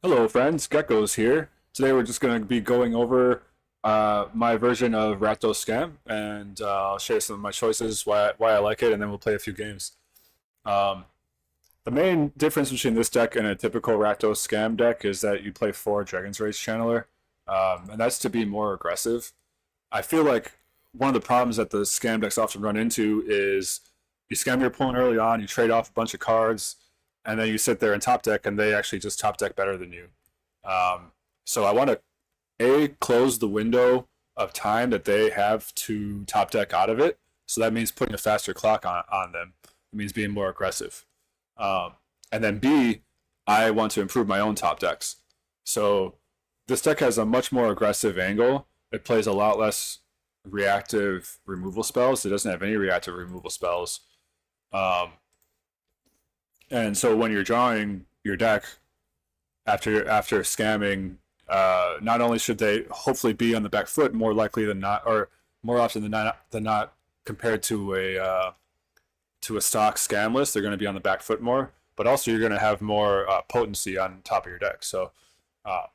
Hello, friends. Gecko's here. Today we're just going to be going over my version of Rakdos Scam, and I'll share some of my choices, why I like it, and then we'll play a few games. Um, the main difference between this deck and a typical Rakdos Scam deck is that you play 4 Dragon's Rage Channeler, and that's to be more aggressive. I feel like one of the problems that the Scam decks often run into is you scam your opponent early on, you trade off a bunch of cards, and then you sit there and top deck, and they actually just top deck better than you. Um, so I want to close the window of time that they have to top deck out of it. So that means putting a faster clock on them. It means being more aggressive. Um, and then B, I want to improve my own top decks. So this deck has a much more aggressive angle. It plays a lot less reactive removal spells. It doesn't have any reactive removal spells. Um, and so when you're drawing your deck, after scamming, not only should they hopefully be on the back foot more likely than not, or more often than not compared to a stock scam list, they're going to be on the back foot more. But also you're going to have more potency on top of your deck. So uh,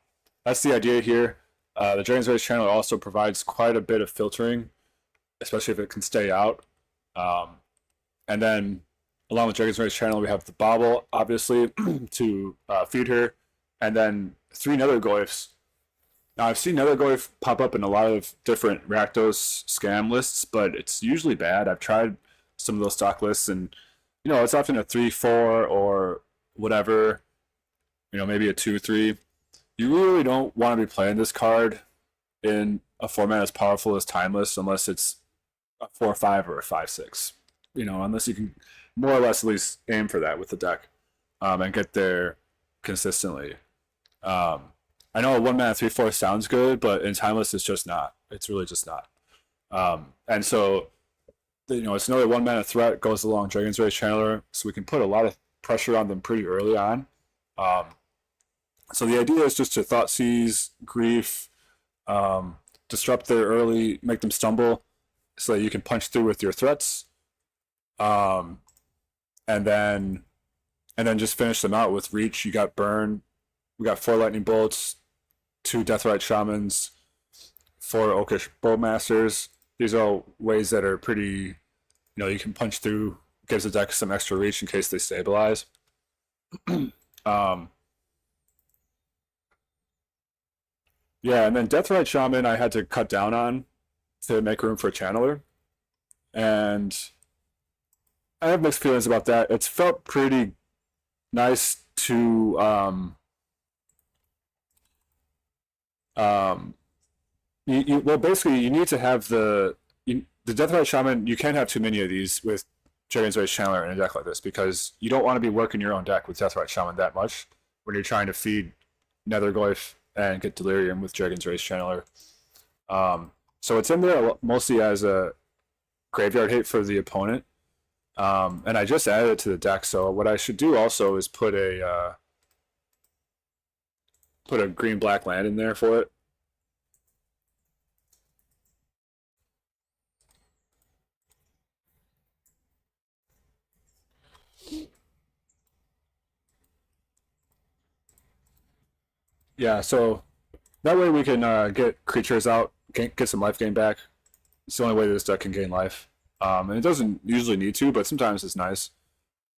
that's the idea here. The Dragon's Rage channel also provides quite a bit of filtering, especially if it can stay out. Um, and then along with Dragon's Rage channel, we have the Bobble, obviously, to feed her, and then 3 Netherglyphs. Now, I've seen Netherglyph pop up in a lot of different Rakdos scam lists, but it's usually bad. I've tried some of those stock lists, and it's often a 3/4 or whatever. Maybe a 2/3. You really don't want to be playing this card in a format as powerful as Timeless, unless it's a 4/5 or a 5/6. Unless you can more or less at least aim for that with the deck, and get there consistently. I know a 1 mana 3/4 sounds good, but in Timeless it's just not. It's really just not. And so it's another 1 mana threat, goes along Dragon's Rage Channeler, so we can put a lot of pressure on them pretty early on. So the idea is just to Thought Seize, Grief, disrupt their early, make them stumble, so that you can punch through with your threats, um, and then just finish them out with Reach. You got Burn, we got 4 Lightning Bolts, 2 Deathrite Shamans, 4 Oakish Bowmasters. These are all ways that are pretty, you can punch through, gives the deck some extra reach in case they stabilize. um, yeah, and then Deathrite Shaman I had to cut down on to make room for Channeler. And I have mixed feelings about that. It's felt pretty nice to um, well, basically, you need to have the Deathrite Shaman. You can't have too many of these with Dragon's Rage Channeler in a deck like this, because you don't want to be working your own deck with Deathrite Shaman that much when you're trying to feed Netherglyph and get Delirium with Dragon's Rage Channeler. So it's in there mostly as a graveyard hit for the opponent. And I just added it to the deck, so what I should do also is put a green black land in there for it. Yeah, so that way we can get creatures out, get some life gain back. It's the only way this deck can gain life. And it doesn't usually need to, but sometimes it's nice.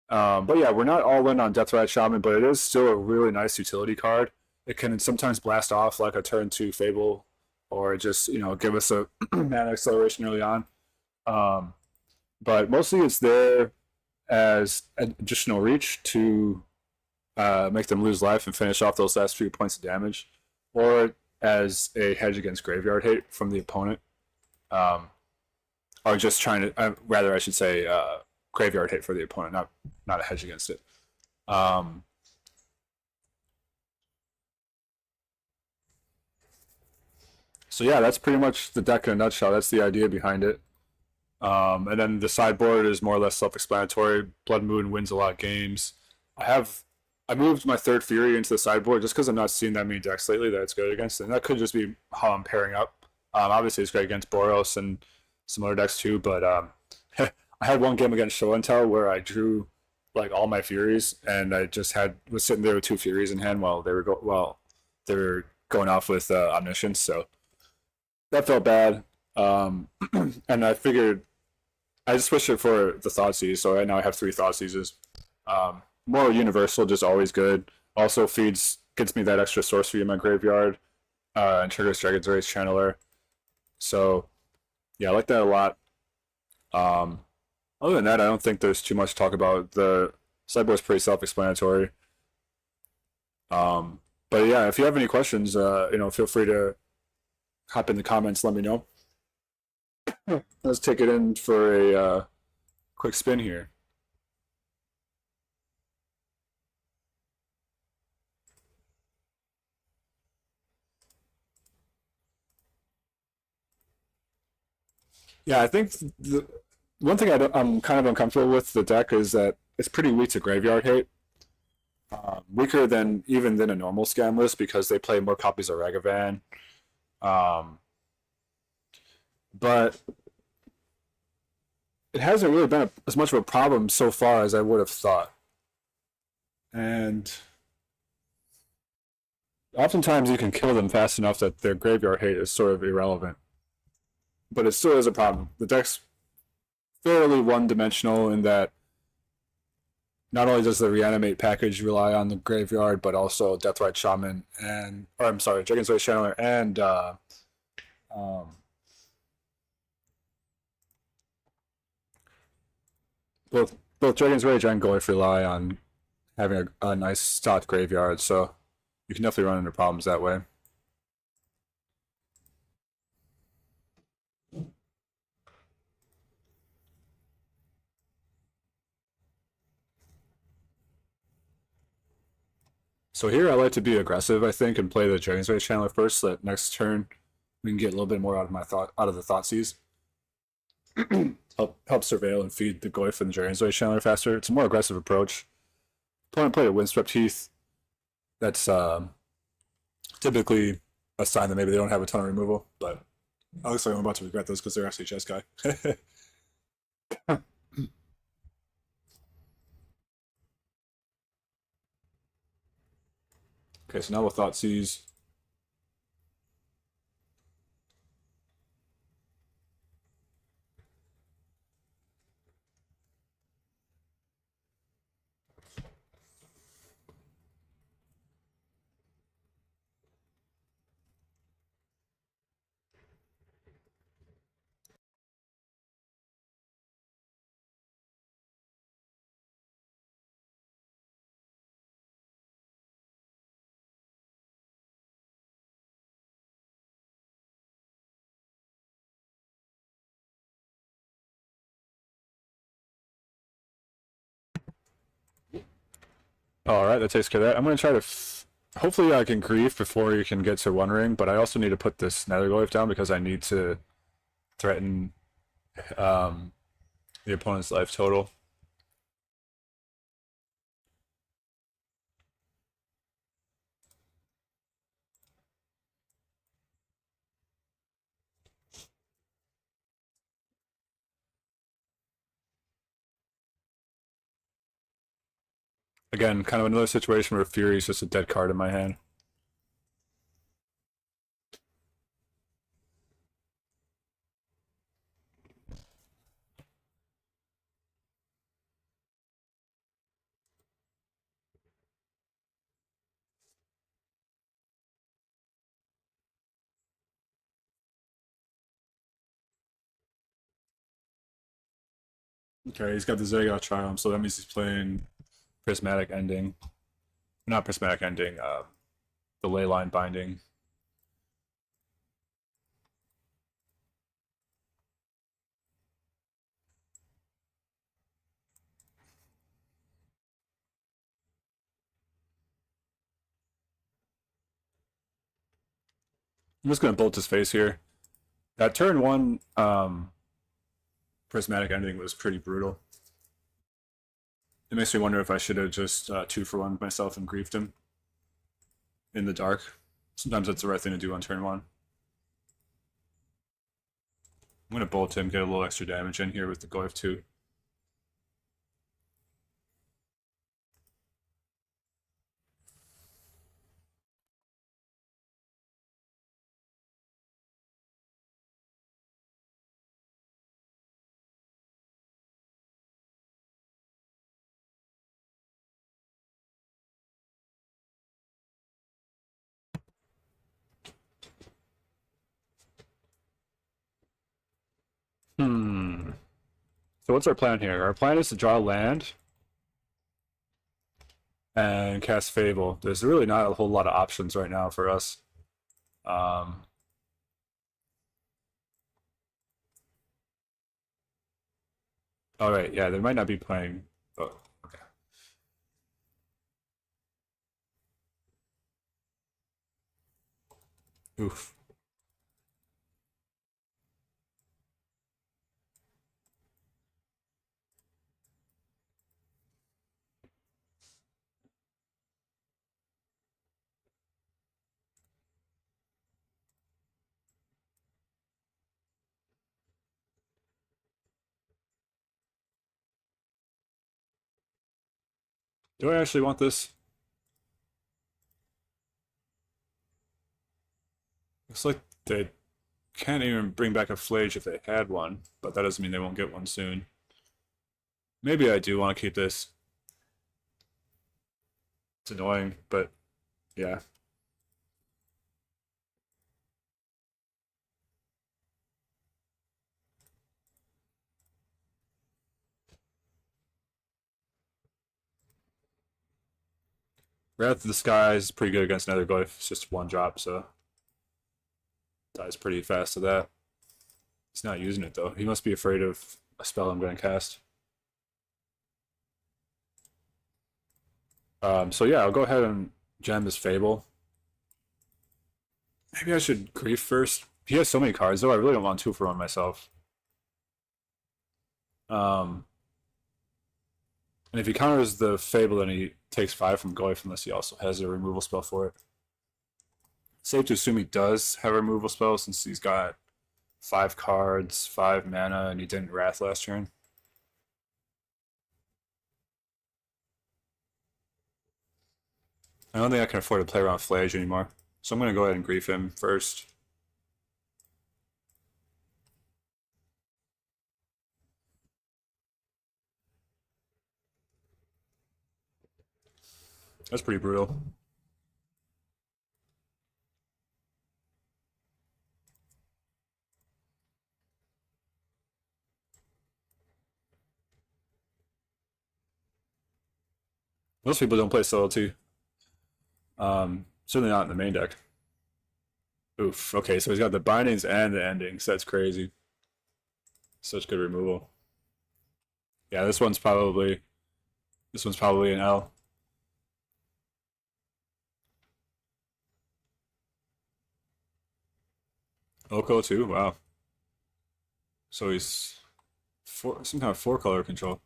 But yeah, we're not all in on Deathrite Shaman, but it is still a really nice utility card. It can sometimes blast off like a turn 2 Fable, or just give us a mana acceleration early on. Um, but mostly it's there as additional reach to make them lose life and finish off those last few points of damage, or as a hedge against graveyard hate from the opponent, um, or just trying to rather I should say graveyard hit for the opponent, not a hedge against it. Um, so yeah, that's pretty much the deck in a nutshell. That's the idea behind it. And then the sideboard is more or less self-explanatory. Blood Moon wins a lot of games. I moved my third Fury into the sideboard just because I'm not seeing that many decks lately that it's good against, and that could just be how I'm pairing up. Obviously, it's great against Boros and some other decks too, but I had one game against Show and Tell where I drew like all my Furies, and I just had was sitting there with two Furies in hand while they were going off with Omniscience. So that felt bad. And I figured I just switched it for the Thought Seize, so right now I have three Thought Seizes. More universal, just always good. Also feeds gets me that extra sorcery in my graveyard, and triggers Dragon's Rage Channeler. So yeah, I like that a lot. Um, Other than that, I don't think there's too much to talk about. The sideboard's pretty self-explanatory. Um, but yeah, if you have any questions, feel free to hop in the comments. Let me know. Let's take it in for a quick spin here. Yeah, I think the one thing I'm kind of uncomfortable with the deck is that it's pretty weak to graveyard hate. Weaker than even than a normal scam list because they play more copies of Ragavan. Um, but it hasn't really been as much of a problem so far as I would have thought. And oftentimes you can kill them fast enough that their graveyard hate is sort of irrelevant. But it still is a problem. The deck's fairly one-dimensional in that not only does the reanimate package rely on the graveyard, but also Deathrite Shaman and, or I'm sorry, Dragon's Rage Channeler and um, both Dragon's Rage and Goyf rely on having a nice stocked graveyard, so you can definitely run into problems that way. So here I like to be aggressive, I think, and play the Dragon's Rage Channeler first, so that next turn we can get a little bit more out of the Thoughtseize. Help surveil and feed the Goyf and the Dragon's Rage Channeler faster. It's a more aggressive approach. Opponent played a Windswept Heath. That's typically a sign that maybe they don't have a ton of removal, but it looks like I'm about to regret those because they're actually Jeskai. Okay, so now we'll Thoughtseize. All right, that takes care of that. I'm going to try to. Hopefully, I can grief before you can get to One Ring, but I also need to put this Netherglyph down because I need to threaten um, the opponent's life total. Again, kind of another situation where Fury is just a dead card in my hand. Okay, he's got the Zagoth Triumph, so that means he's playing Prismatic Ending. Not Prismatic Ending, the Leyline Binding. I'm just going to bolt his face here. That turn one Prismatic Ending was pretty brutal. It makes me wonder if I should have just 2-for-1 myself and griefed him in the dark. Sometimes that's the right thing to do on turn one. I'm going to bolt him, get a little extra damage in here with the Goyf 2. Hmm. So what's our plan here? Our plan is to draw land and cast Fable. There's really not a whole lot of options right now for us. Um, all right, yeah, they might not be playing. Oh, okay. Oof. Do I actually want this? Looks like they can't even bring back a Flage if they had one, but that doesn't mean they won't get one soon. Maybe I do want to keep this. It's annoying, but yeah. Wrath of the Sky is pretty good against Nether Glyph. It's just one drop, so dies pretty fast to that. He's not using it though. He must be afraid of a spell I'm going to cast. So yeah, I'll go ahead and gem this Fable. Maybe I should Grief first. He has so many cards though. I really don't want two for one myself. Um, and if he counters the Fable, then he takes five from Glyph unless he also has a removal spell for it. Safe to assume he does have a removal spell since he's got five cards, five mana, and he didn't Wrath last turn. I don't think I can afford to play around Flage anymore. So I'm going to go ahead and Grief him first. That's pretty brutal. Most people don't play solo too. Certainly not in the main deck. Oof. Okay, so he's got the bindings and the endings. That's crazy. Such good removal. Yeah, this one's probably an L. Oko too. Wow. So he's some kind of four color control.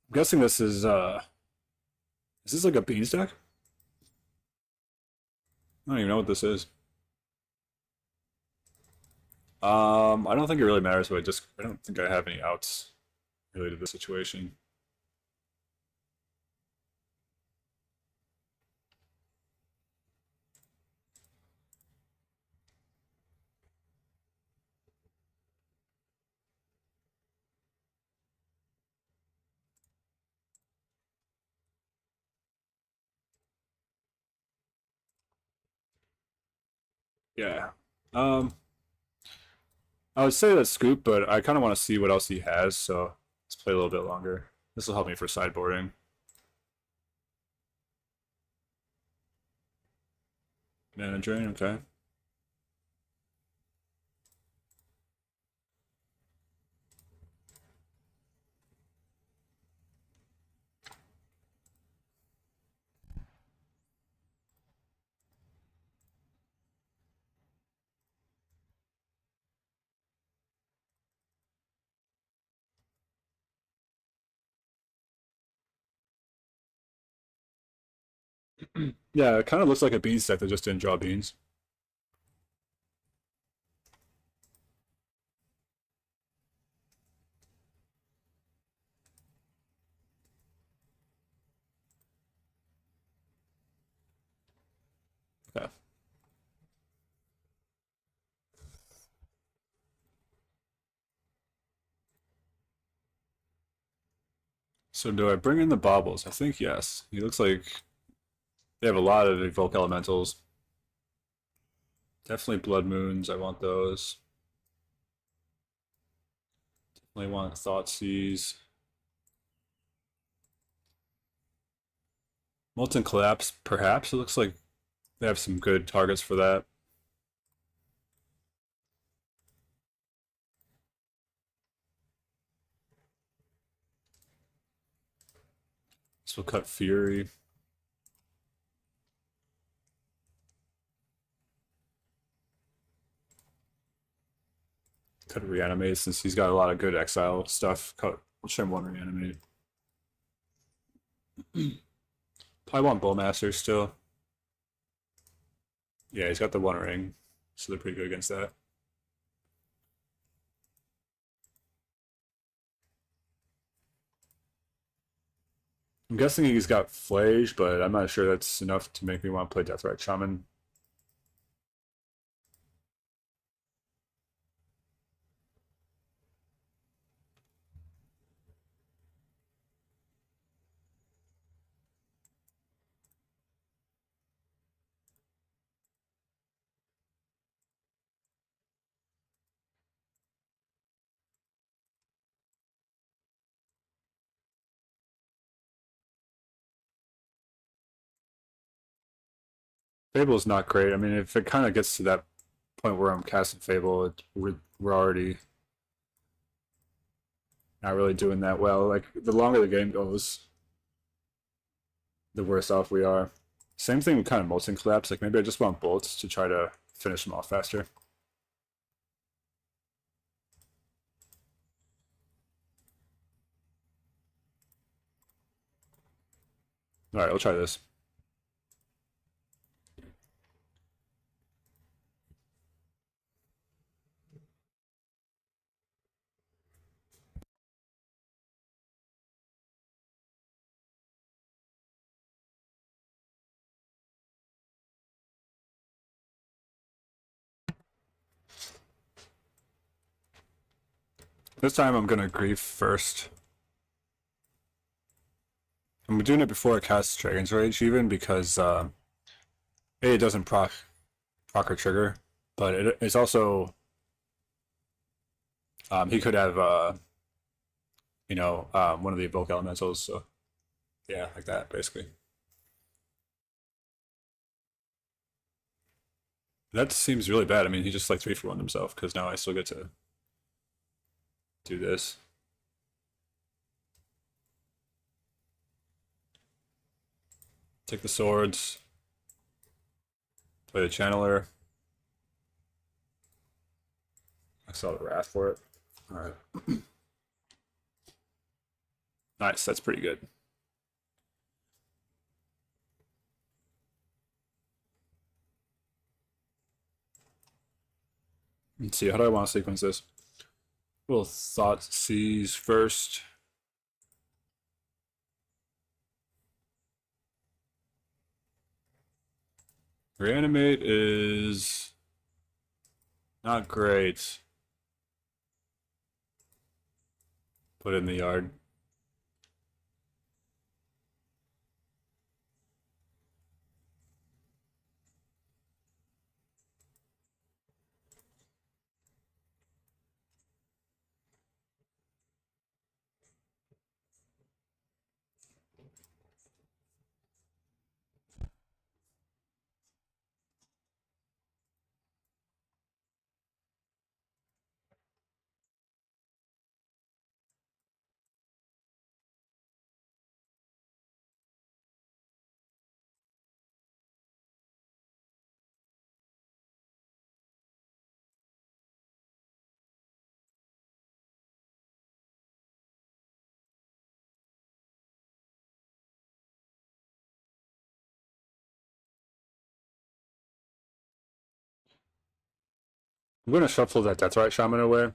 I'm guessing this is this like a beans deck? I don't even know what this is. I don't think it really matters, but I don't think I have any outs related to the situation. Yeah. Um, I would say that's Scoop, but I kind of want to see what else he has, so let's play a little bit longer. This will help me for sideboarding. Mana drain, okay. Yeah, it kind of looks like a beans deck that just didn't draw beans. Yeah. So do I bring in the baubles? I think yes. He looks like they have a lot of evoke elementals. Definitely blood moons. I want those. Only one Thoughtseize. Molten Collapse, perhaps. It looks like they have some good targets for that. This will cut Fury. Could reanimate since he's got a lot of good exile stuff. Cut. We'll show him one reanimate. Probably want Bowmaster still. Yeah, he's got the one ring, so they're pretty good against that. I'm guessing he's got Flage, but I'm not sure that's enough to make me want to play Deathrite Shaman. Fable is not great. I mean, if it kind of gets to that point where I'm casting Fable, we're already not really doing that well. Like, the longer the game goes, the worse off we are. Same thing with kind of Molten Collapse. Like, maybe I just want bolts to try to finish them off faster. Alright, we'll try this. This time I'm gonna grief first. I'm doing it before I cast Dragon's Rage, even because A, it doesn't proc or trigger, but it's also he could have one of the evoke elementals. So yeah, like that basically. That seems really bad. I mean, he just like 3-for-1 himself because now I still get to do this. Take the swords. Play the channeler. I saw the wrath for it. All right. Nice. That's pretty good. Let's see. How do I want to sequence this? Little Thoughtseize first. Reanimate is not great. Put it in the yard. I'm gonna shuffle that Deathrite Shaman away.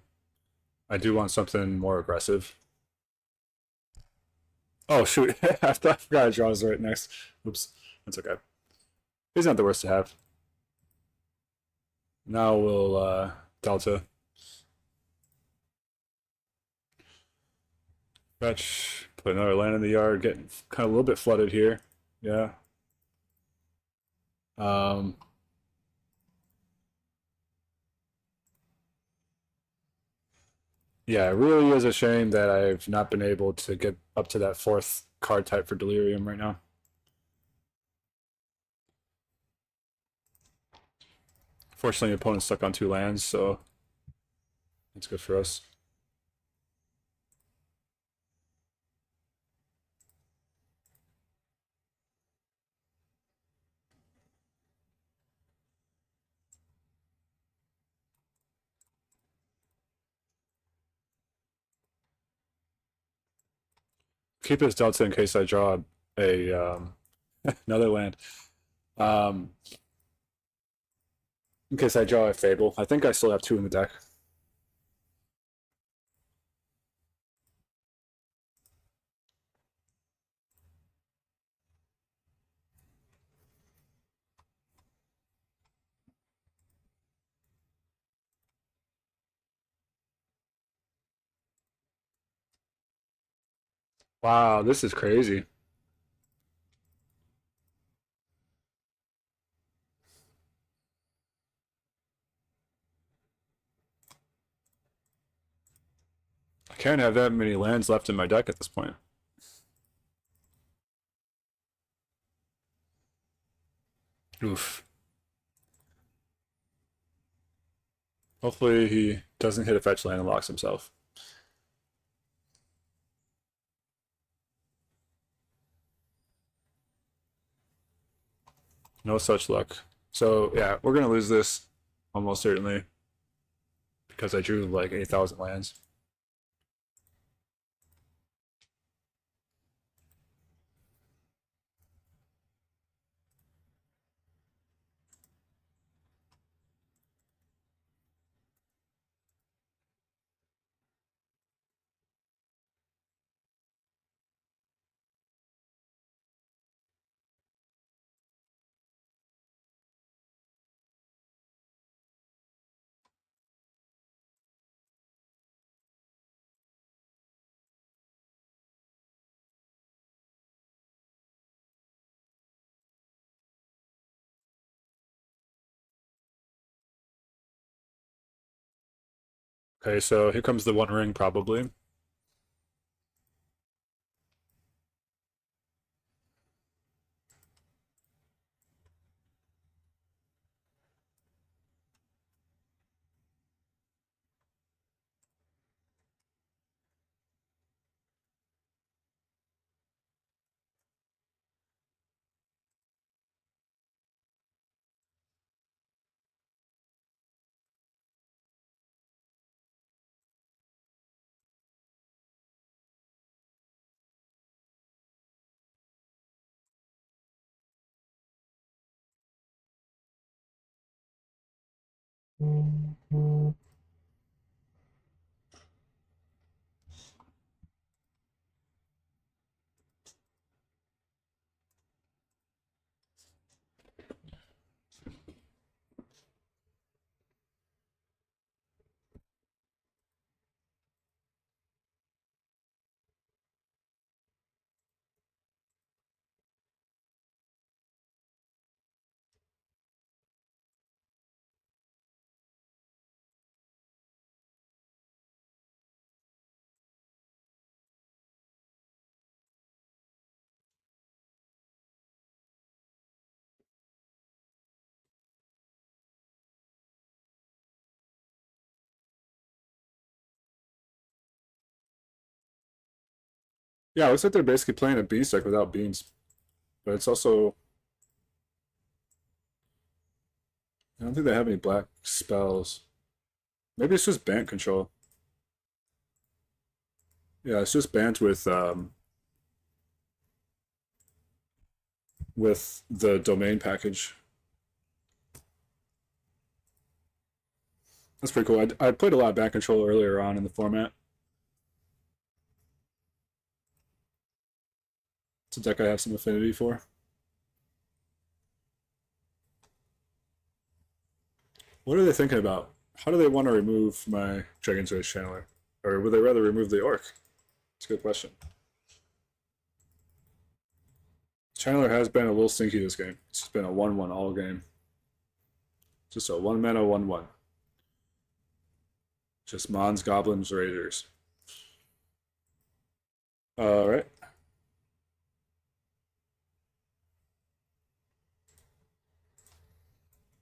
I do want something more aggressive. Oh shoot! I forgot Jaws right next. Oops, that's okay. He's not the worst to have. Now we'll Delta. Fetch. Put another land in the yard. Getting kind of a little bit flooded here. Yeah. Um. Yeah, it really is a shame that I've not been able to get up to that fourth card type for Delirium right now. Fortunately, opponent's stuck on two lands, so it's good for us. Keep this delta in case I draw a another land. Um, in case I draw a Fable. I think I still have two in the deck. Wow, this is crazy. I can't have that many lands left in my deck at this point. Oof. Hopefully he doesn't hit a fetch land and locks himself. No such luck. So yeah, we're gonna lose this almost certainly because I drew like 8,000 lands. Okay, so here comes the One Ring probably. Yeah, it looks like they're basically playing a beast deck without beans, but it's also I don't think they have any black spells. Maybe it's just Bant control. Yeah, it's just Bant with the domain package. That's pretty cool. I played a lot of Bant control earlier on in the format. It's a deck I have some affinity for. What are they thinking about? How do they want to remove my Dragon's Rage Channeler? Or would they rather remove the Orc? It's a good question. Channeler has been a little stinky this game. It's just been a 1-1 all game. Just a 1 mana 1-1. Just Mons, Goblins, Raiders. All right.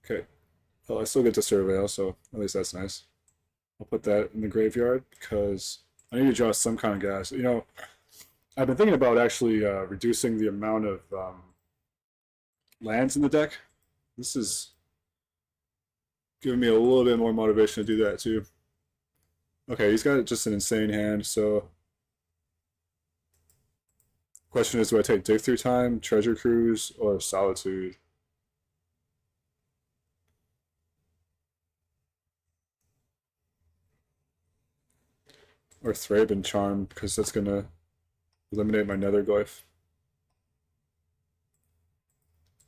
Okay. Well, I still get to Surveil, so at least that's nice. I'll put that in the graveyard because I need to draw some kind of gas. You know, I've been thinking about actually reducing the amount of lands in the deck. This is giving me a little bit more motivation to do that too. Okay, he's got just an insane hand, so question is, do I take Dig Through Time, Treasure Cruise, or Solitude? Or Thraben Charm, because that's gonna eliminate my Netherglyph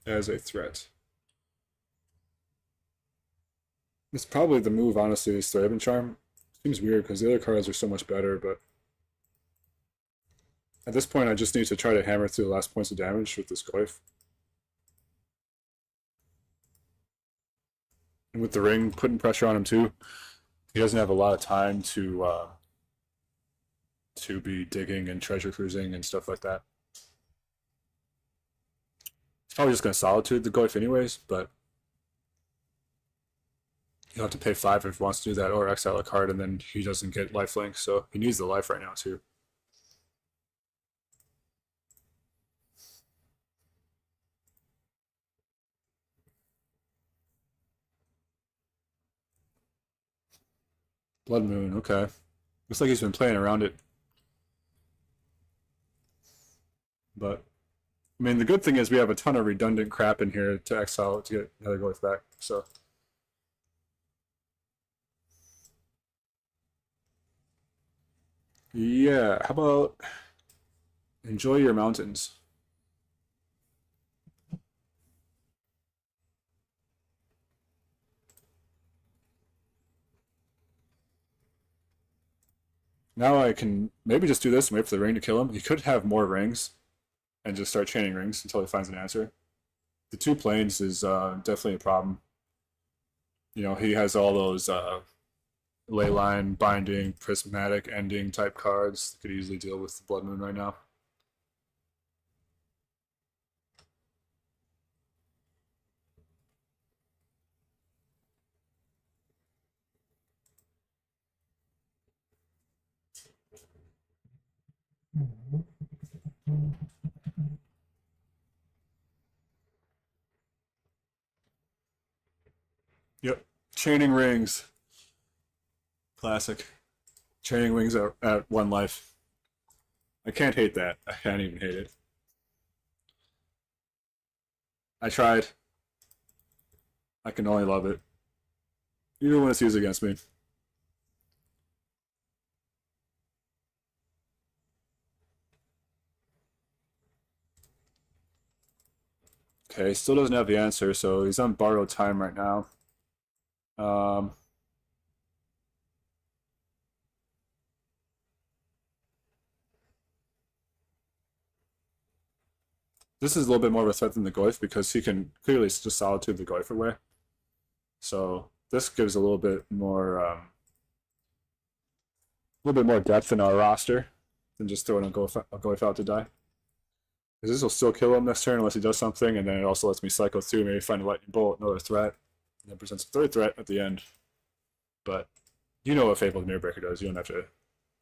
as a threat. It's probably the move, honestly, is Thraben Charm. Seems weird because the other cards are so much better, but at this point I just need to try to hammer through the last points of damage with this Glyph. And with the ring putting pressure on him too, he doesn't have a lot of time to be digging and treasure cruising and stuff like that. He's probably just going to Solitude the Glyph anyways, but he'll have to pay 5 if he wants to do that, or exile a card, and then he doesn't get lifelink, so he needs the life right now too. Blood Moon, okay. Looks like he's been playing around it. But, I mean, the good thing is we have a ton of redundant crap in here to exile to get another Glyph back, so. Yeah, how about enjoy your mountains? Now I can maybe just do this and wait for the ring to kill him. He could have more rings and just start chaining rings until he finds an answer. The 2 planes is definitely a problem. You know, he has all those leyline, binding, prismatic, ending type cards that could easily deal with the Blood Moon right now. Yep. Chaining rings. Classic. Chaining rings at 1 life. I can't hate that. I can't even hate it. I tried. I can only love it. Even when it's used against me. Okay, still doesn't have the answer, so he's on borrowed time right now. Um, this is a little bit more of a threat than the Goyf because he can clearly just Solitude the Goyf away. So this gives a little bit more depth in our roster than just throwing a Goyf out to die. Because this will still kill him next turn unless he does something, and then it also lets me cycle through, maybe find a lightning bolt, another threat, and then presents a 3rd threat at the end. But you know what Fabled Mirrorbreaker does. You don't have to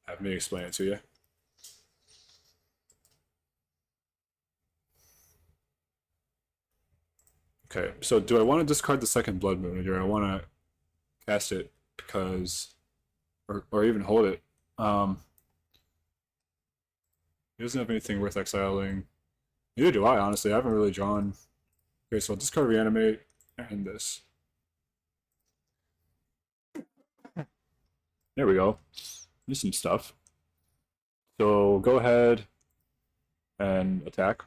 have me explain it to you. Okay, so do I want to discard the 2nd Blood Moon, or do I want to cast it because, or even hold it? He doesn't have anything worth exiling. Neither do I, honestly. I haven't really drawn. Okay, so I'll discard Reanimate and this. There we go. There's some stuff. So go ahead and attack.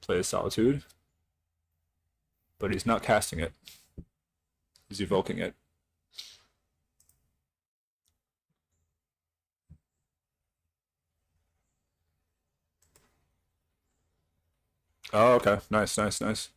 Play a Solitude. But he's not casting it. He's evoking it. Oh, okay. Nice, nice, nice.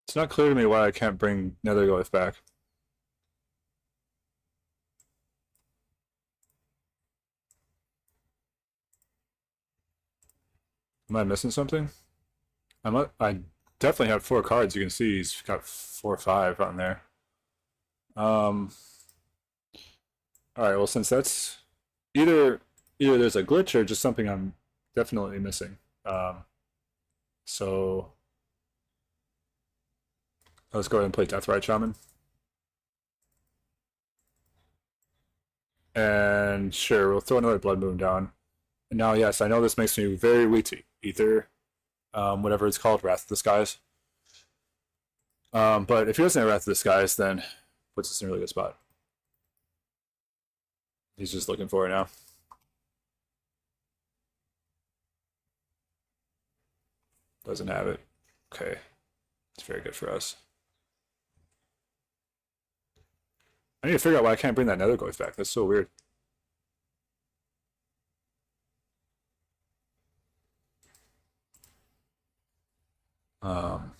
It's not clear to me why I can't bring Netherglyph back. Am I missing something? I definitely have 4 cards. You can see he's got 4 or 5 on there. Um, all right. Well, since that's either either there's a glitch or just something I'm definitely missing. Um, so let's go ahead and play Deathrite Shaman. And sure, we'll throw another Blood Moon down. And now, yes, I know this makes me very wheaty. Ether, whatever it's called, Wrath of the Skies. But if he doesn't have Wrath of the Skies, then puts us in a really good spot. He's just looking for it now. Doesn't have it. Okay. It's very good for us. I need to figure out why I can't bring that Nether Ghost back. That's so weird. Um,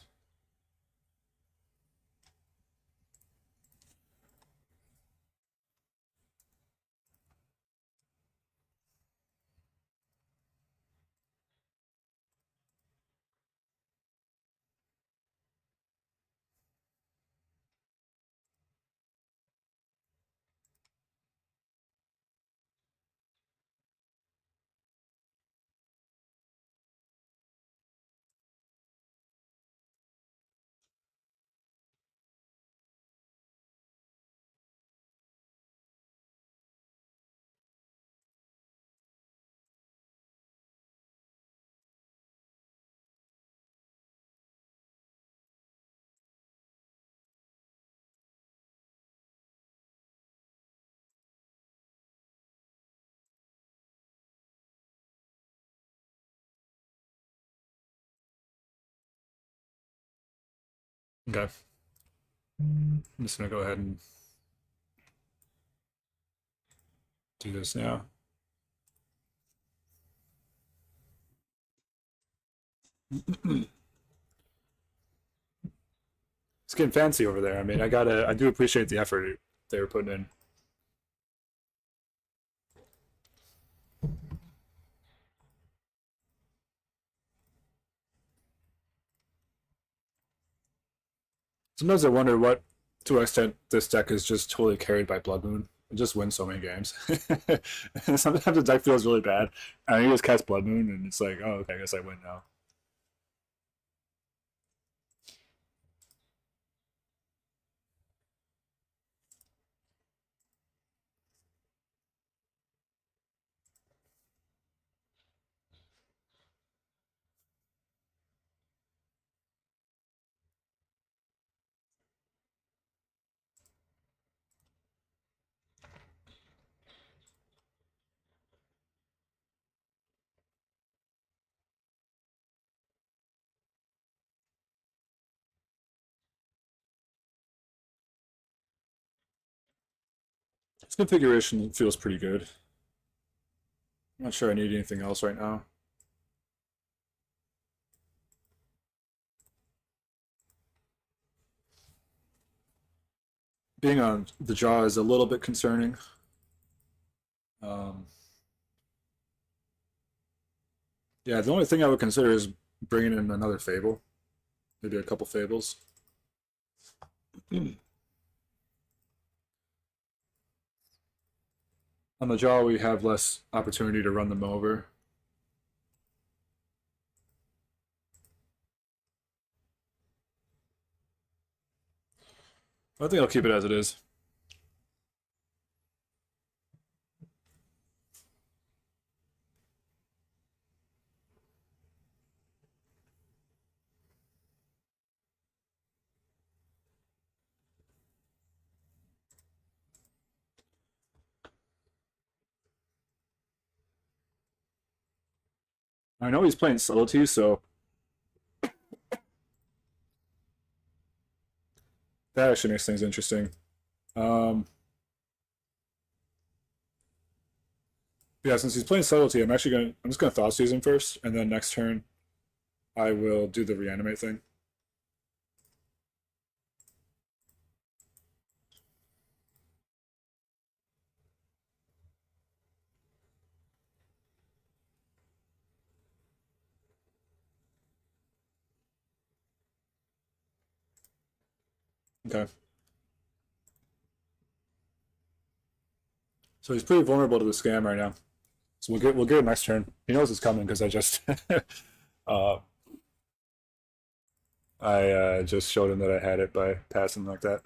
okay. I'm just gonna go ahead and do this now. It's getting fancy over there. I mean, I do appreciate the effort they were putting in. Sometimes I wonder what, to what extent, this deck is just totally carried by Blood Moon. It just wins so many games. And sometimes the deck feels really bad, and you just cast Blood Moon, and it's like, oh, okay, I guess I win now. This configuration feels pretty good. I'm not sure I need anything else right now. Being on the draw is a little bit concerning. Um, yeah, the only thing I would consider is bringing in another Fable, maybe a couple Fables. On the draw, we have less opportunity to run them over. I think I'll keep it as it is. I know he's playing subtlety, so that actually makes things interesting. Um, yeah, since he's playing subtlety, I'm just gonna thought seize him first, and then next turn I will do the reanimate thing. Okay. So he's pretty vulnerable to the scam right now. So we'll get it next turn. He knows it's coming because I just uh, I just showed him that I had it by passing like that,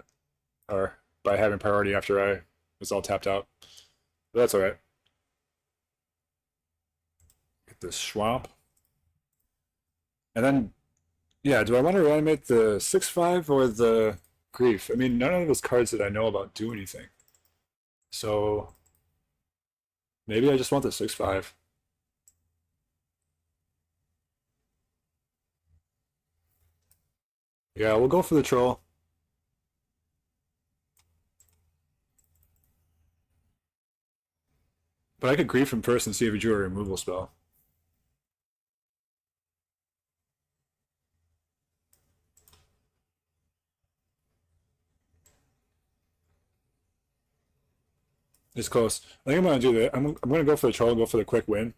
or by having priority after I was all tapped out. But that's all right. Get this swamp, and then yeah. Do I want to reanimate the 6/5 or the grief? I mean, none of those cards that I know about do anything. So maybe I just want the 6/5. Yeah, we'll go for the troll. But I could grief him first and see if he drew a removal spell. It's close. I think I'm gonna do that. I'm gonna go for the troll and go for the quick win.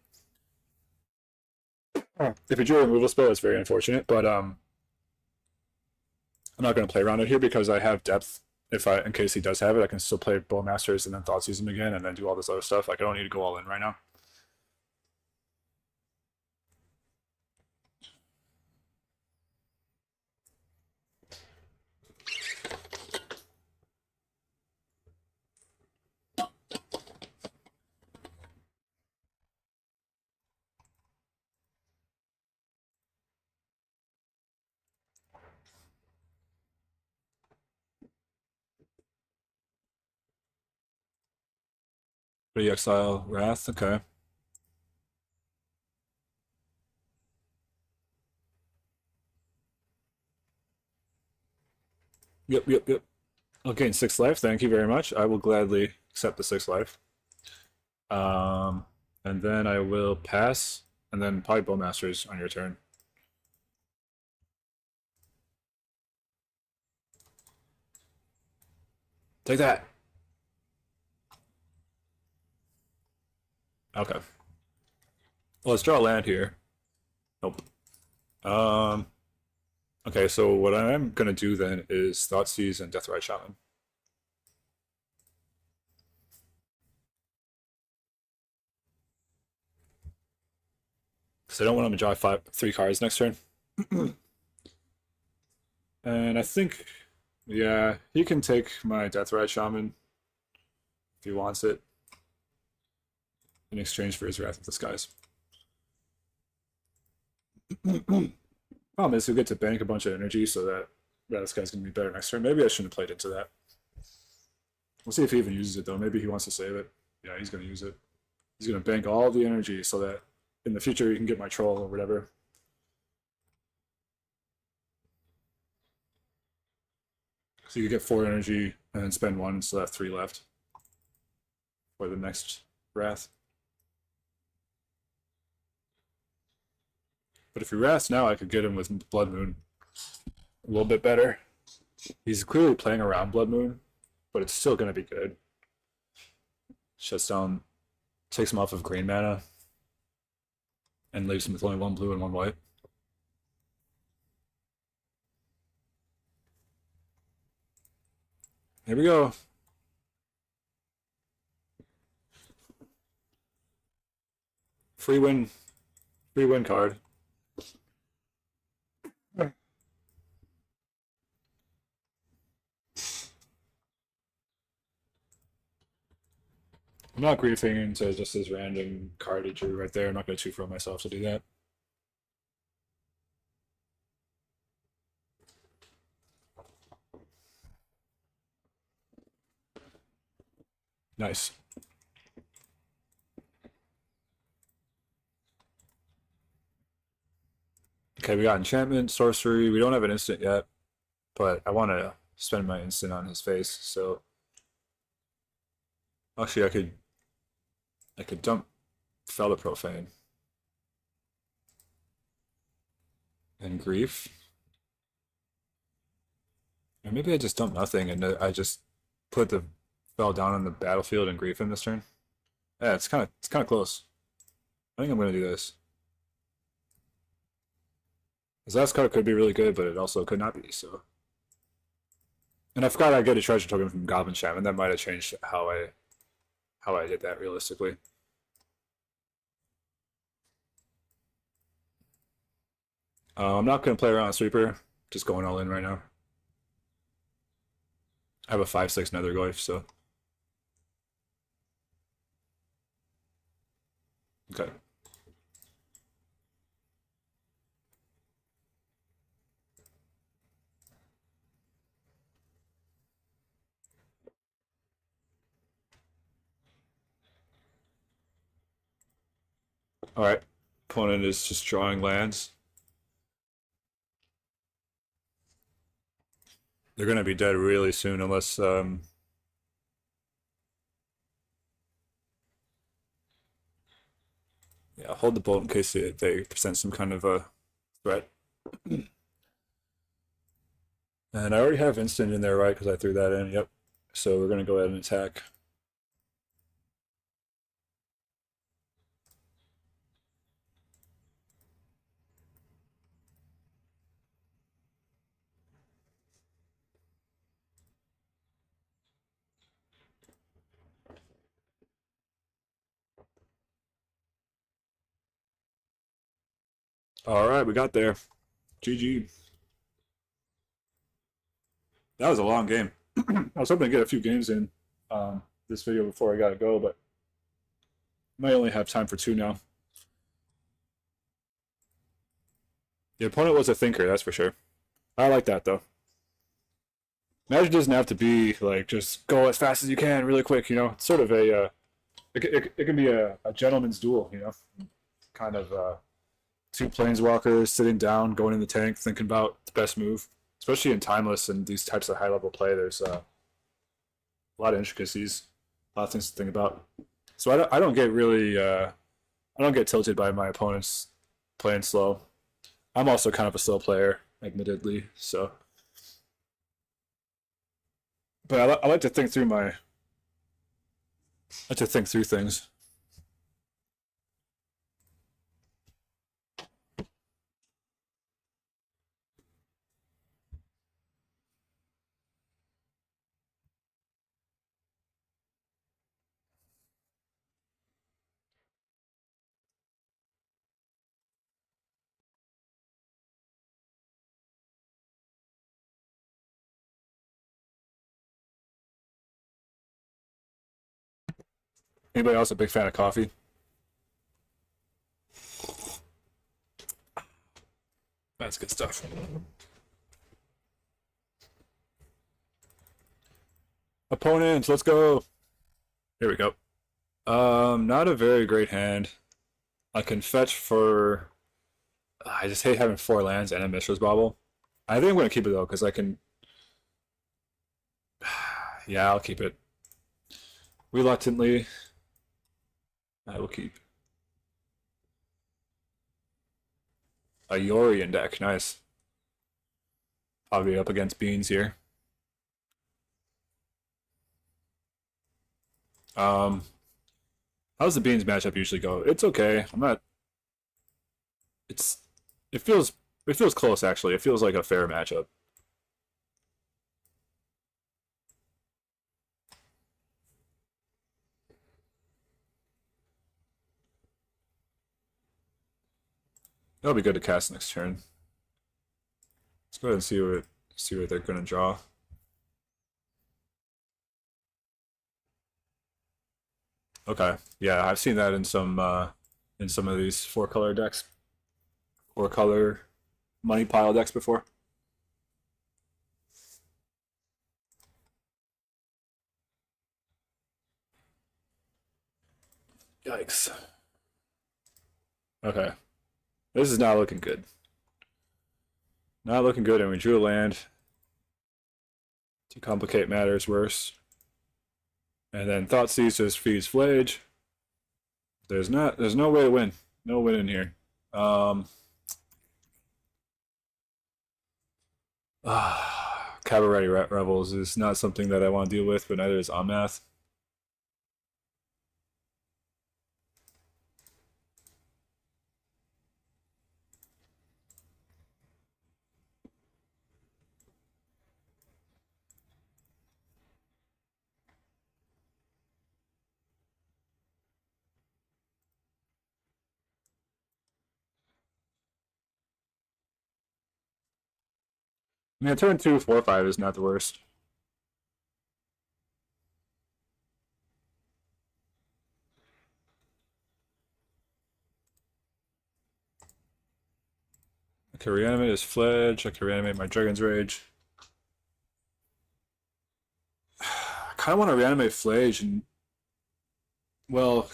If he drew a removal spell, it's very unfortunate, but I'm not gonna play around it here because I have depth. If I, in case he does have it, I can still play Bowmasters and then Thought Seize him again and then do all this other stuff. Like I don't need to go all in right now. Exile Wrath. Okay. Yep, yep, yep. I'll gain 6 life. Thank you very much. I will gladly accept the 6 life. Um, and then I will pass, and then probably Bowmasters on your turn. Take that. Okay. Well, let's draw a land here. Nope. Um. Okay, so what I'm gonna do then is Thoughtseize and Deathrite Shaman. Because I don't want him to draw 3 cards next turn. And I think, yeah, he can take my Deathrite Shaman if he wants it in exchange for his Wrath of the Skies. Problem is, he'll get to bank a bunch of energy, so that Wrath of the Skies is going to be better next turn. Maybe I shouldn't have played into that. We'll see if he even uses it, though. Maybe he wants to save it. Yeah, he's going to use it. He's going to bank all the energy so that in the future he can get my troll or whatever. So you get 4 energy and then spend 1, so that's 3 left for the next Wrath. But if he Wraths now, I could get him with Blood Moon a little bit better. He's clearly playing around Blood Moon, but it's still going to be good. Shuts down, takes him off of green mana, and leaves him with only 1 blue and 1 white. Here we go. Free win card. I'm not griefing into just this random card he drew right there. I'm not going to two for myself to do that. Nice. Okay, we got enchantment, sorcery. We don't have an instant yet, but I want to spend my instant on his face. So actually, I could dump Fellow Profane and Grief. Or maybe I just dump nothing and I just put the spell down on the battlefield and Grief him this turn. Yeah, it's kind of close. I think I'm gonna do this. His last card could be really good, but it also could not be. So, and I forgot I get a treasure token from Goblin Shaman. That might have changed how I did that realistically. I'm not gonna play around with Sweeper. Just going all in right now. I have a 5/6 Netherglyph, so okay. All right. Opponent is just drawing lands. They're gonna be dead really soon unless yeah, hold the bolt in case they present some kind of a threat. And I already have instant in there, right? Because I threw that in. Yep. So we're gonna go ahead and attack. All right, we got there. GG. That was a long game. I was hoping to get a few games in this video before I gotta go, but might only have time for two now. The opponent was a thinker, that's for sure. I like that though. Magic doesn't have to be like just go as fast as you can, really quick. It's sort of it can be a gentleman's duel. Kind of two planeswalkers sitting down, going in the tank, thinking about the best move. Especially in timeless and these types of high level play, there's a lot of intricacies, a lot of things to think about. So I don't get really I don't get tilted by my opponents playing slow. I'm also kind of a slow player, admittedly. So, but I like to think through I like to think through things. Anybody else a big fan of coffee? That's good stuff. Opponents, let's go. Here we go. Not a very great hand. I can fetch for. I just hate having four lands and a Mishra's Bauble. I think I'm gonna keep it though, because I can. Yeah, I'll keep it. Reluctantly, I will keep a Yorion deck. Nice. Probably up against Beans here. Um, how's the Beans matchup usually go? It's okay. I'm not. It's. It feels. It feels close actually. It feels like a fair matchup. That'll be good to cast next turn. Let's go ahead and see what they're gonna draw. Okay. Yeah, I've seen that in some of these four color decks. Four color money pile decks before. Yikes. Okay. This is not looking good. Not looking good, and we drew a land to complicate matters worse. And then Thoughtseize just feeds Flage. There's no way to win. No win in here. Cabaret Rebels is not something that I want to deal with, but neither is Omnath. I mean, turn 2, 4, 5 is not the worst. I can reanimate his Fledge. I can reanimate my Dragon's Rage. I kind of want to reanimate Flage and, well,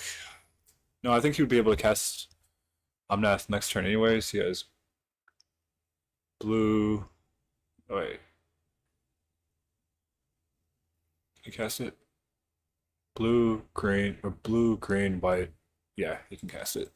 no, I think he would be able to cast Omnath next turn anyways. He has blue. Oh, wait. Can he cast it? Blue, green, or blue, green, white. Yeah, he can cast it.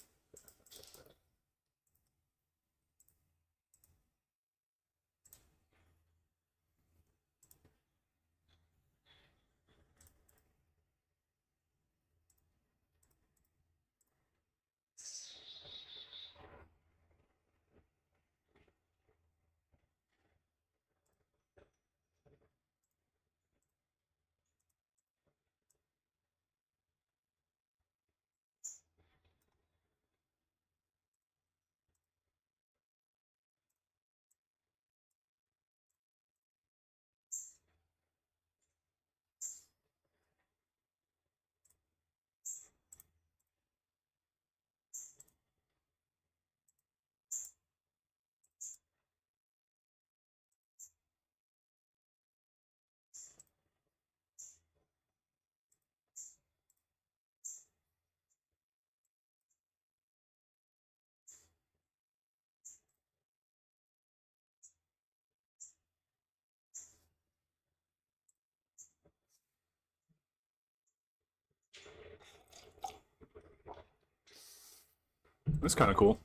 That's kind of cool.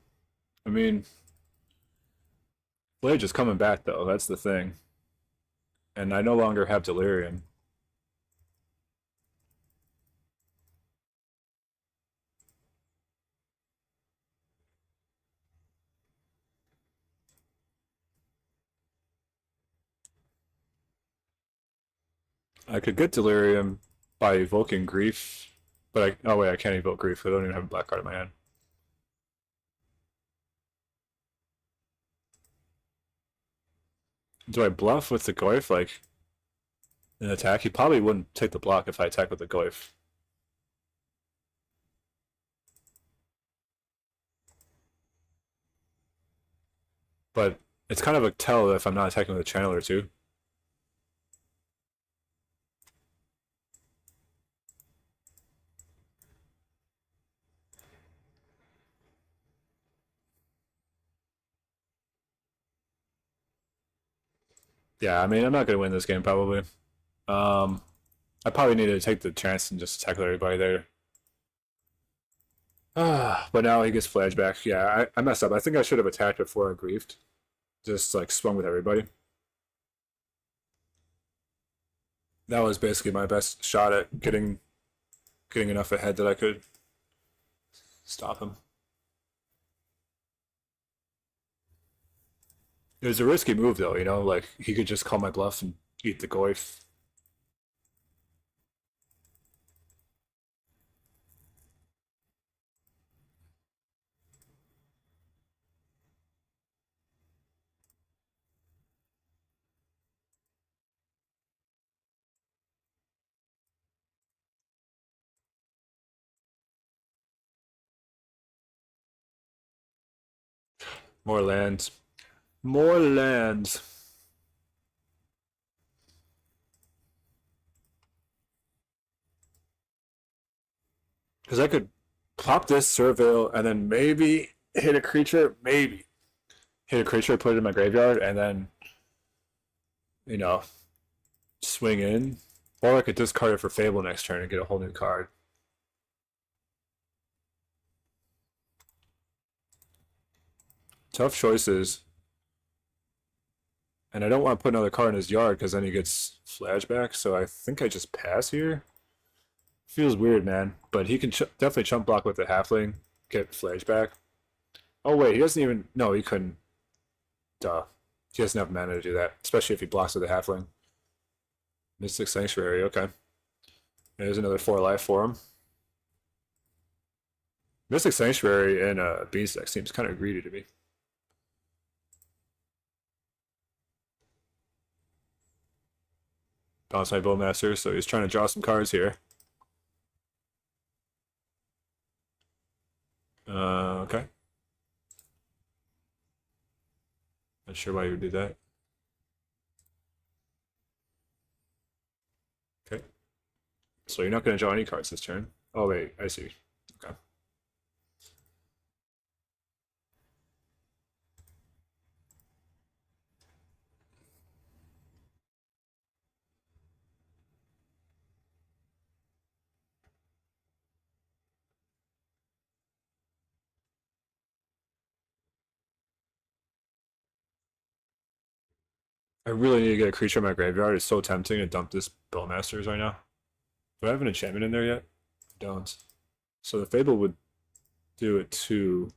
I mean, Flage is coming back though. That's the thing. And I no longer have Delirium. I could get Delirium by evoking Grief, but oh wait, I can't evoke Grief. I don't even have a black card in my hand. Do I bluff with the Goyf like an attack? He probably wouldn't take the block if I attack with the Goyf. But it's kind of a tell if I'm not attacking with a Channeler too. Yeah, I mean, I'm not going to win this game probably. Um, I probably need to take the chance and just tackle everybody there. But now he gets flashback. Yeah, I messed up. I think I should have attacked before I griefed. Just like swung with everybody. That was basically my best shot at getting enough ahead that I could stop him. It was a risky move though, you know, like he could just call my bluff and eat the goif. More lands. More lands. Because I could pop this Surveil and then maybe hit a creature, maybe. hit a creature, put it in my graveyard, and then you know swing in, or I could discard it for Fable next turn and get a whole new card. Tough choices. And I don't want to put another card in his yard because then he gets flashback. So I think I just pass here. Feels weird, man. But he can definitely chump block with the halfling, get flashback. Oh wait, he doesn't even. No, he couldn't. Duh. He doesn't have mana to do that, especially if he blocks with the halfling. Mystic Sanctuary. Okay. There's another 4 life for him. Mystic Sanctuary and Beast deck seems kind of greedy to me. Bounce my Bowmaster, so he's trying to draw some cards here. Okay. Not sure why you would do that. Okay. So you're not going to draw any cards this turn. Oh, wait, I see. Okay. I really need to get a creature in my graveyard. It's so tempting to dump this Bowmasters right now. Do I have an enchantment in there yet? I don't. So the Fable would do it too.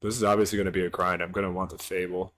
This is obviously going to be a grind. I'm going to want the Fable.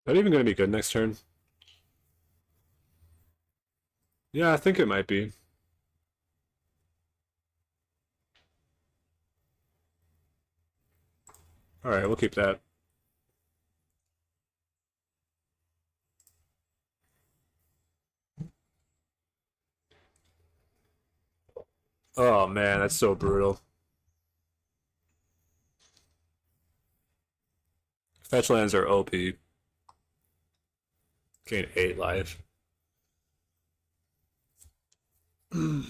That even going to be good next turn? Yeah, I think it might be. Alright, we'll keep that. Oh man, that's so brutal. Fetch lands are OP. Gain 8 life. Okay,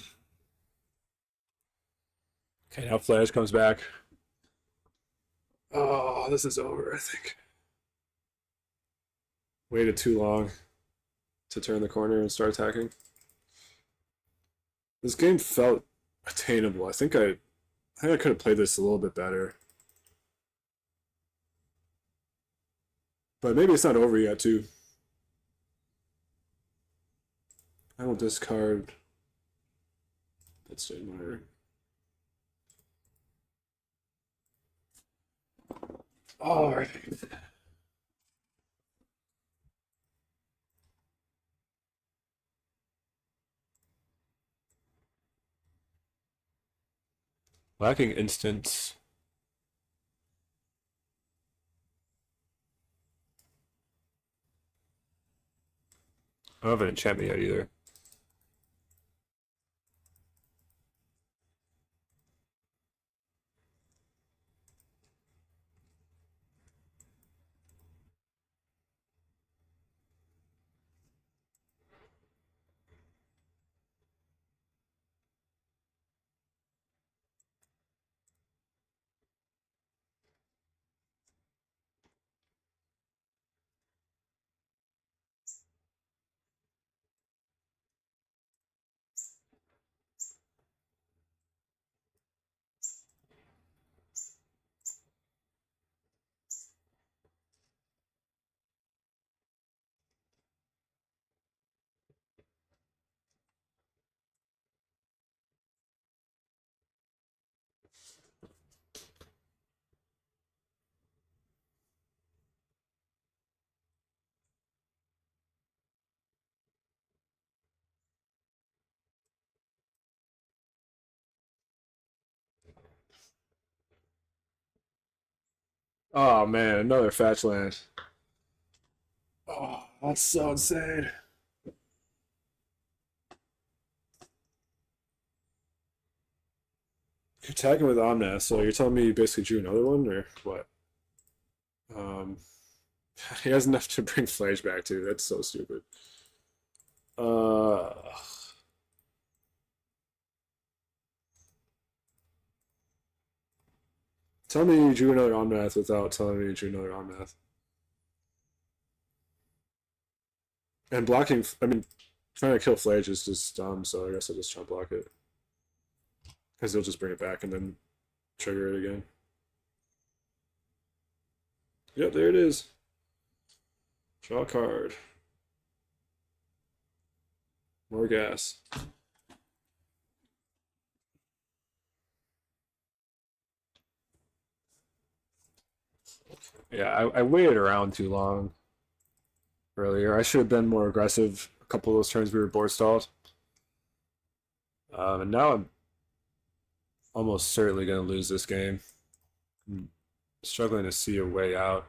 now Flash comes back. Oh, this is over, I think. Waited too long to turn the corner and start attacking. This game felt attainable. I think I could have played this a little bit better. But maybe it's not over yet too. I will discard. That's matter. All right. Lacking instance. I don't have an enchantment yet either. Oh man, another fetch land. Oh, that's so insane. You're tagging with Omnath, so you're telling me you basically drew another one, or what? Um, he has enough to bring Flage back to. That's so stupid. Uh, Tell me you drew another Omnath without telling me you drew another Omnath. And blocking, I mean, trying to kill Flage is just dumb, so I guess I'll just try to block it. Because he'll just bring it back and then trigger it again. Yep, there it is. Draw a card. More gas. Yeah, I waited around too long earlier. I should have been more aggressive a couple of those turns we were board stalled. And now I'm almost certainly going to lose this game. I'm struggling to see a way out.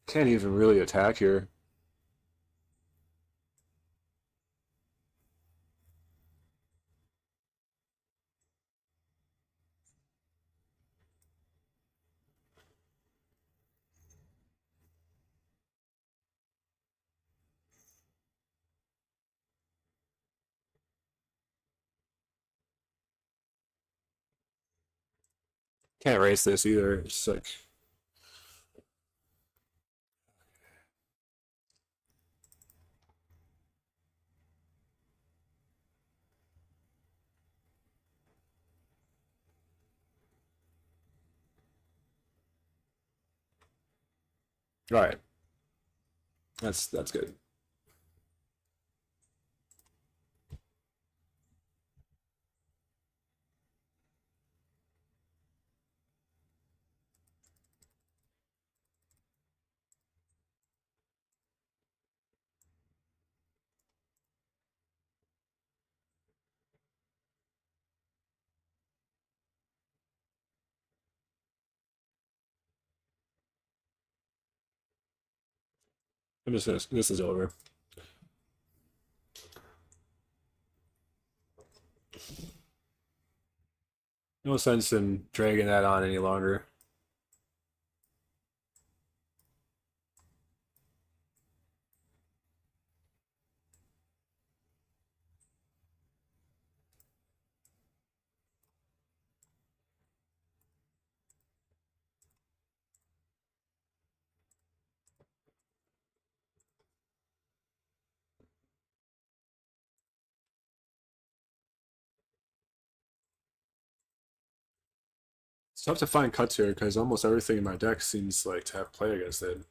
Can't even really attack here. Can't race this either. It's like, all right, that's good. I'm just gonna, this is over. No sense in dragging that on any longer. It's tough to find cuts here because almost everything in my deck seems like to have play against it.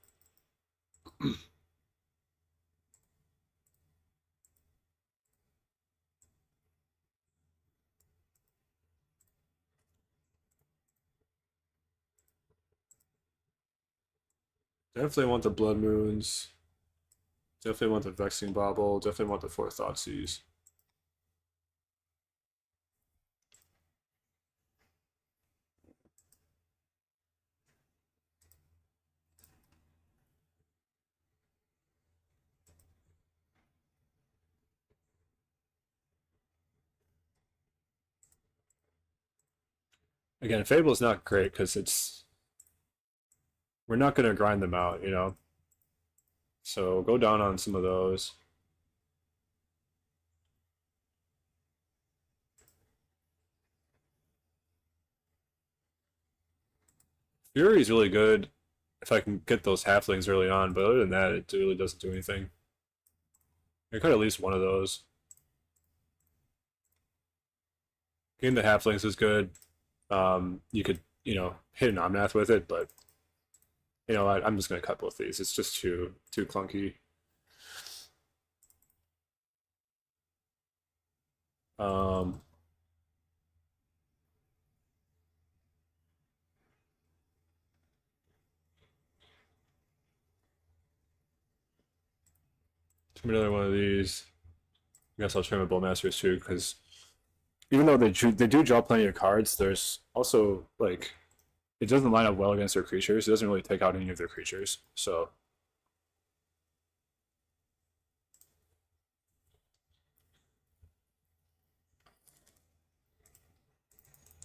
Definitely want the Blood Moons. Definitely want the Vexing Bauble. Definitely want the Four Thoughtseize. Again, Fable is not great because it's we're not going to grind them out, you know. So go down on some of those. Fury is really good if I can get those halflings early on, but other than that, it really doesn't do anything. I cut at least one of those. Getting the halflings is good. You could, hit an Omnath with it, but I'm just gonna cut both these. It's just too clunky. Um, Another one of these. I guess I'll try my Bowmasters too, because even though they do draw plenty of cards, there's also like it doesn't line up well against their creatures. It doesn't really take out any of their creatures. So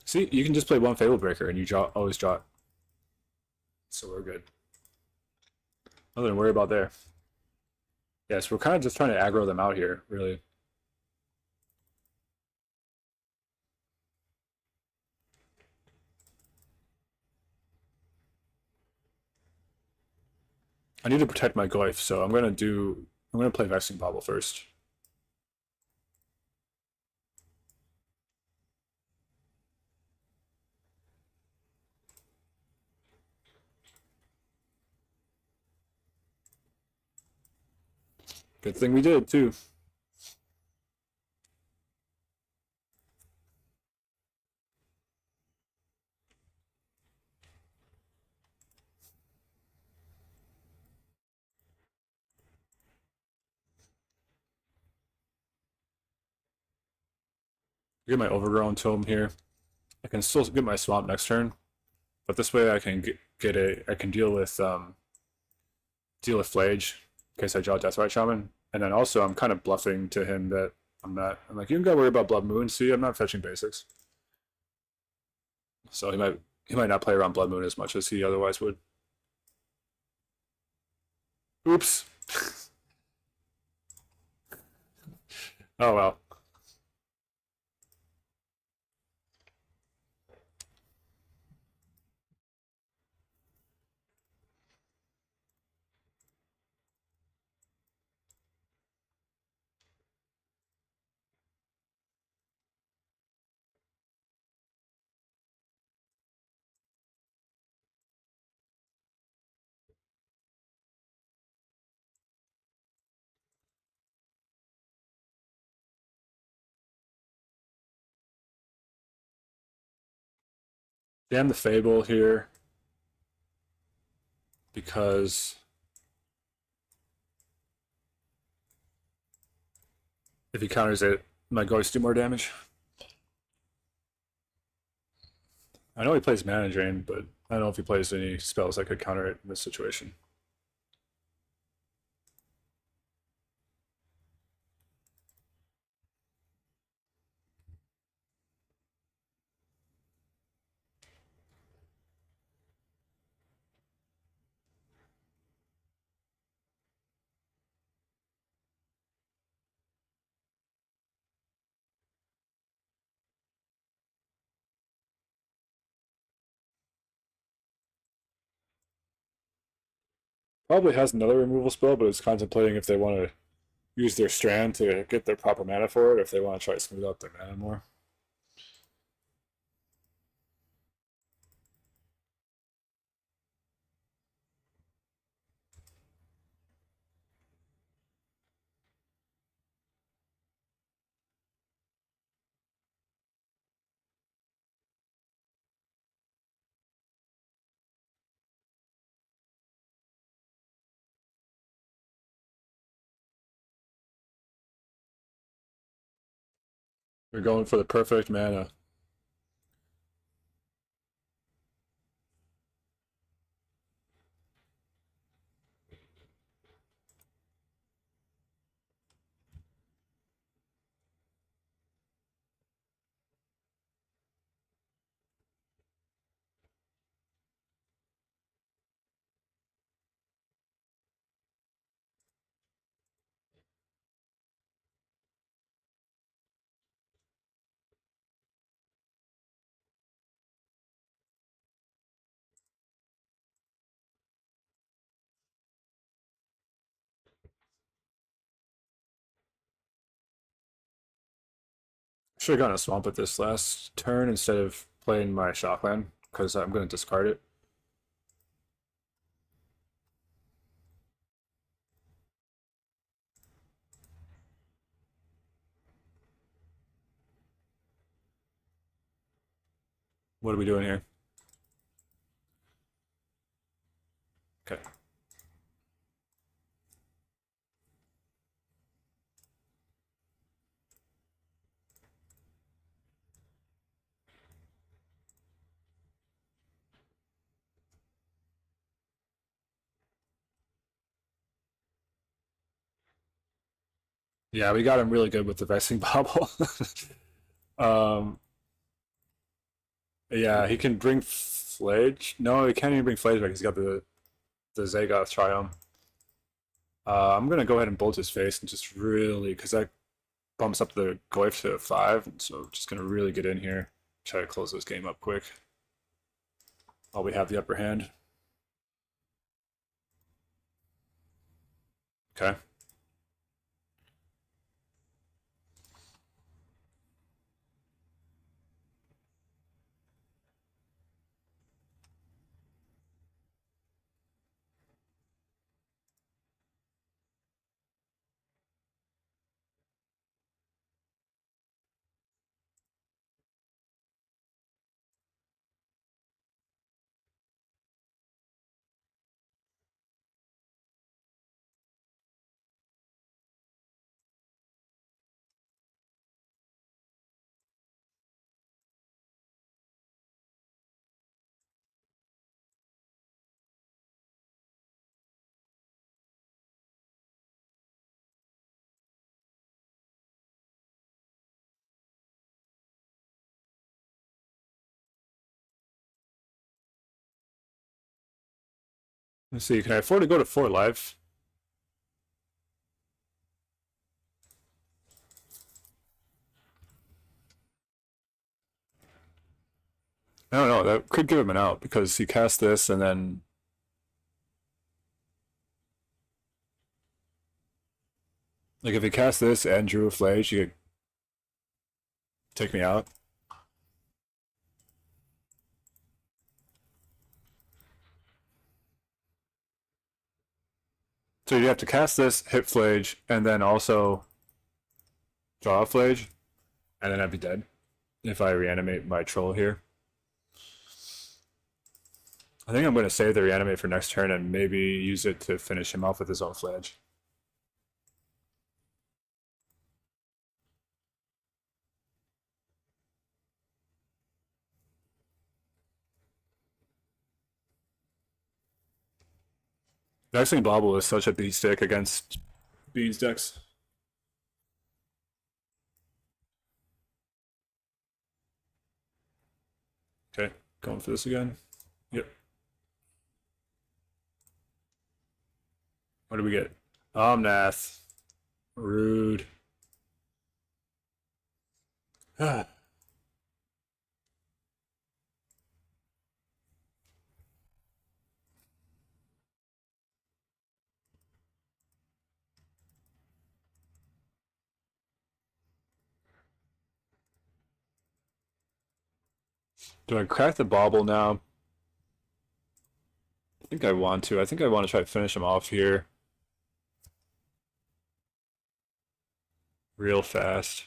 see, you can just play one Fable Breaker and you always draw it. So we're good. Nothing to worry about there. Yes, we're kind of just trying to aggro them out here, really. I need to protect my Goyf, so I'm gonna play Vexing Bobble first. Good thing we did too. Get my Overgrown Tome here. I can still get my Swamp next turn, but this way I can I can deal with Flage in case I draw Deathrite Shaman, and then also I'm kind of bluffing to him that I'm like, you don't gotta worry about Blood Moon. See, I'm not fetching basics, so he might not play around Blood Moon as much as he otherwise would. Oops. Oh well. Damn the Fable here because if he counters it, my ghosts do more damage. I know he plays Mana Drain, but I don't know if he plays any spells that could counter it in this situation. Probably has another removal spell, but it's contemplating if they want to use their Strand to get their proper mana for it, or if they want to try to smooth out their mana more. We're going for the perfect mana. Should have gotten a Swamp at this last turn instead of playing my Shockland, because I'm going to discard it. What are we doing here? Okay. Yeah, we got him really good with the Vexing Bobble. um, yeah, he can bring Flage. No, he can't even bring Flage back. He's got the Zagoth Triumph. I'm gonna go ahead and bolt his face and just really, because that bumps up the Goif to 5, so just gonna really get in here. Try to close this game up quick while we have the upper hand. Okay. Let's see. Can I afford to go to 4 live? I don't know. That could give him an out because he cast this and then like if he cast this and drew a Flage, you could take me out. So you have to cast this, hit Flage, and then also draw a Flage, and then I'd be dead if I reanimate my troll here. I think I'm going to save the reanimate for next turn and maybe use it to finish him off with his own Flage. Vexing Bobble is such a beat stick against Beans decks. Okay, going for this again. Yep. What do we get? Omnath. Rude. Do I crack the Bobble now? I think I want to. I think I want to try to finish him off here real fast.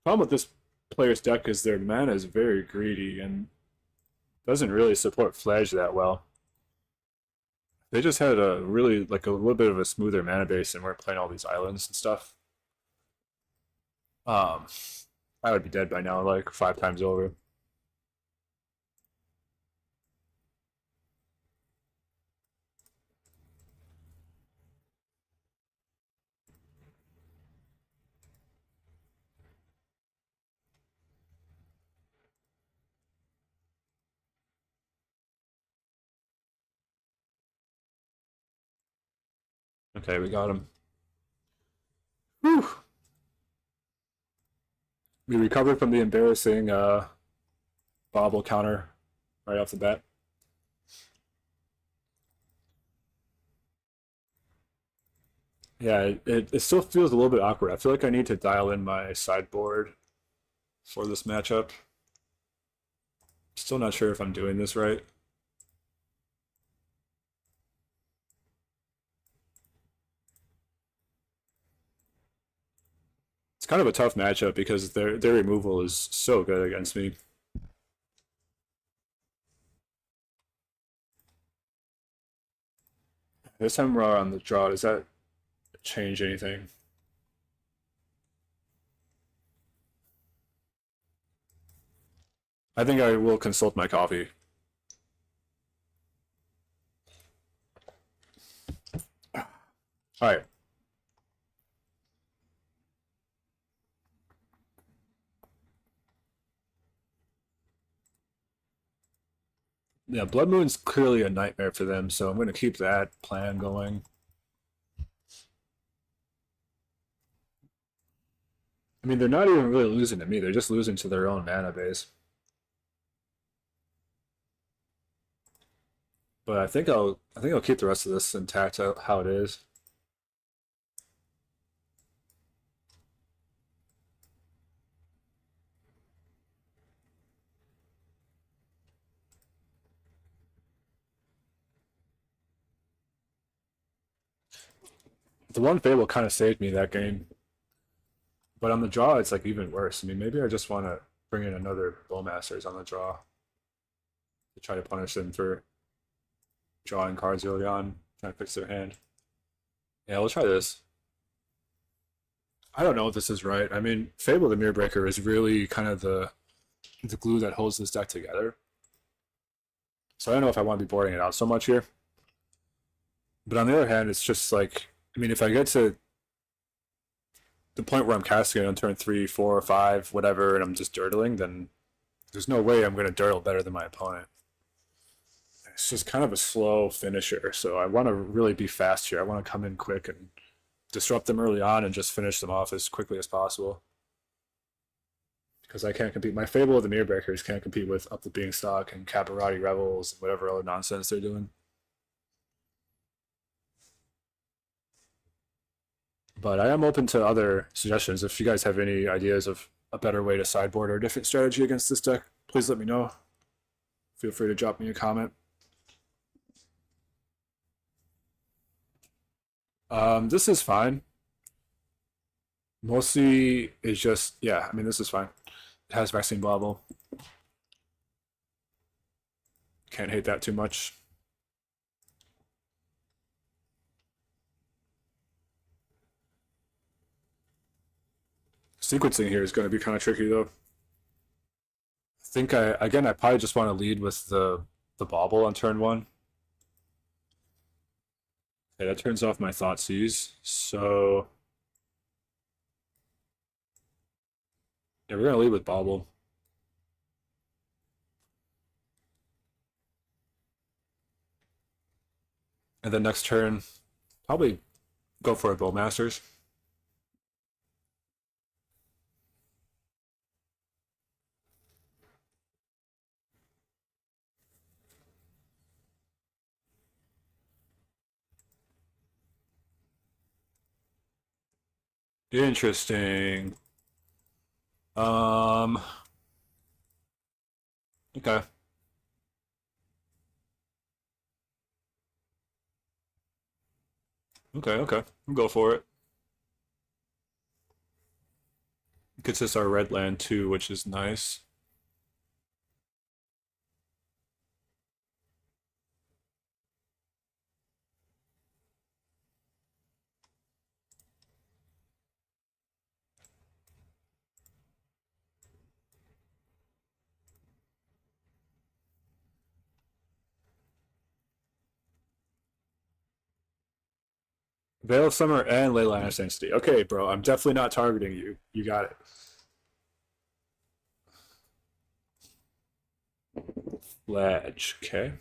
Problem with this player's deck is their mana is very greedy and doesn't really support Fledge that well. They just had a really like a little bit of a smoother mana base and weren't playing all these islands and stuff. Um, I would be dead by now, like 5 times over. Okay, we got him. Whew. We recovered from the embarrassing bobble counter right off the bat. Yeah, it still feels a little bit awkward. I feel like I need to dial in my sideboard for this matchup. Still not sure if I'm doing this right. It's kind of a tough matchup because their removal is so good against me. This time we're on the draw. Does that change anything? I think I will consult my coffee. All right. Yeah, Blood Moon's clearly a nightmare for them, so I'm going to keep that plan going. I mean, they're not even really losing to me. They're just losing to their own mana base. But I think I'll keep the rest of this intact how it is. The one Fable kind of saved me that game, but on the draw it's like even worse. I mean, maybe I just want to bring in another Bowmasters on the draw to try to punish them for drawing cards early on, trying to fix their hand. Yeah, we'll try this. I don't know if this is right. I mean, Fable the Mirror Breaker is really kind of the glue that holds this deck together. So I don't know if I want to be boarding it out so much here. But on the other hand, it's just like, I mean, if I get to the point where I'm casting it on turn 3, 4, 5, whatever, and I'm just dirtling, then there's no way I'm going to dirtle better than my opponent. It's just kind of a slow finisher, so I want to really be fast here. I want to come in quick and disrupt them early on and just finish them off as quickly as possible. Because I can't compete. My Fable of the Mirror Breakers can't compete with Up the Beanstalk and Caparati Rebels and whatever other nonsense they're doing. But I am open to other suggestions. If you guys have any ideas of a better way to sideboard or a different strategy against this deck, please let me know. Feel free to drop me a comment. This is fine. Mostly it's just, yeah, I mean, this is fine. It has Vaccine Bobble. Can't hate that too much. Sequencing here is going to be kind of tricky though. I think I probably just want to lead with the bauble on turn one. Okay, that turns off my Thoughtseize. So yeah, we're gonna lead with bauble. And then next turn, probably go for a Bowmasters. Interesting. Um, okay. Okay. We'll go for it. Gets us our red land too, which is nice. Veil of Summer and Leyline of Sanctity. Okay, bro, I'm definitely not targeting you. You got it. Ledge. Okay.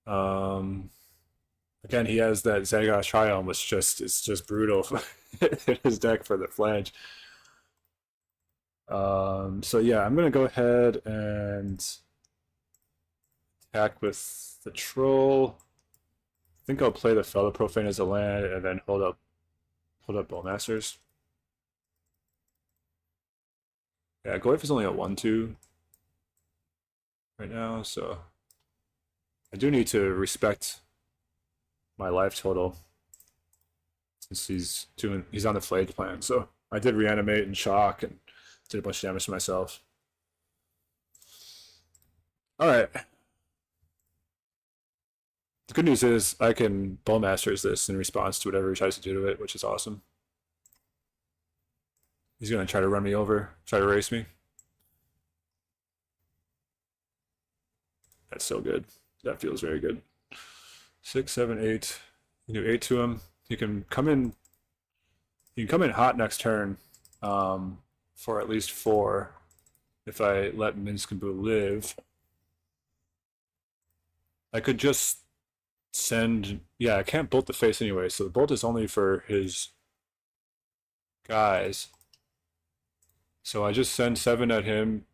Um, Again, he has that Zagos Triome, which just it's just brutal in his deck for the flange. So yeah, I'm gonna go ahead and attack with the troll. think I'll play the Fellow Profane as a land and then hold up Bowmasters. Yeah, Goyf is only a 1/2 right now, so I do need to respect my life total since he's on the flayed plan. So I did reanimate and shock and did a bunch of damage to myself. All right. The good news is I can Bowmasters this in response to whatever he tries to do to it, which is awesome. He's gonna try to run me over, try to race me. That's so good. That feels very good. 6, 7, 8. You do 8 to him. He can come in. You can come in hot next turn for at least 4 if I let Minskaboo live. I could just send. Yeah, I can't bolt the face anyway, so the bolt is only for his guys. So I just send 7 at him.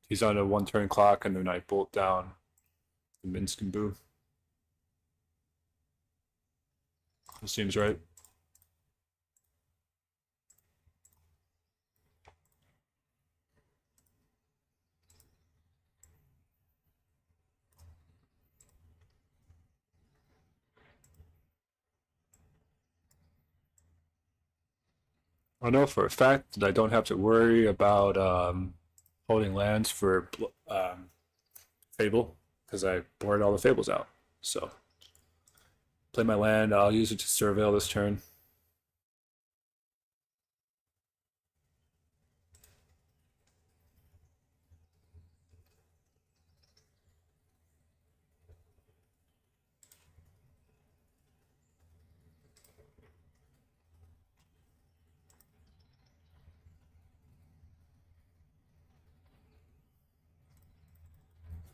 He's on a 1-turn clock, and then I bolt down the Minskaboo. That seems right. I know for a fact that I don't have to worry about holding lands for Fable because I bored all the Fables out. So play my land. I'll use it to surveil this turn.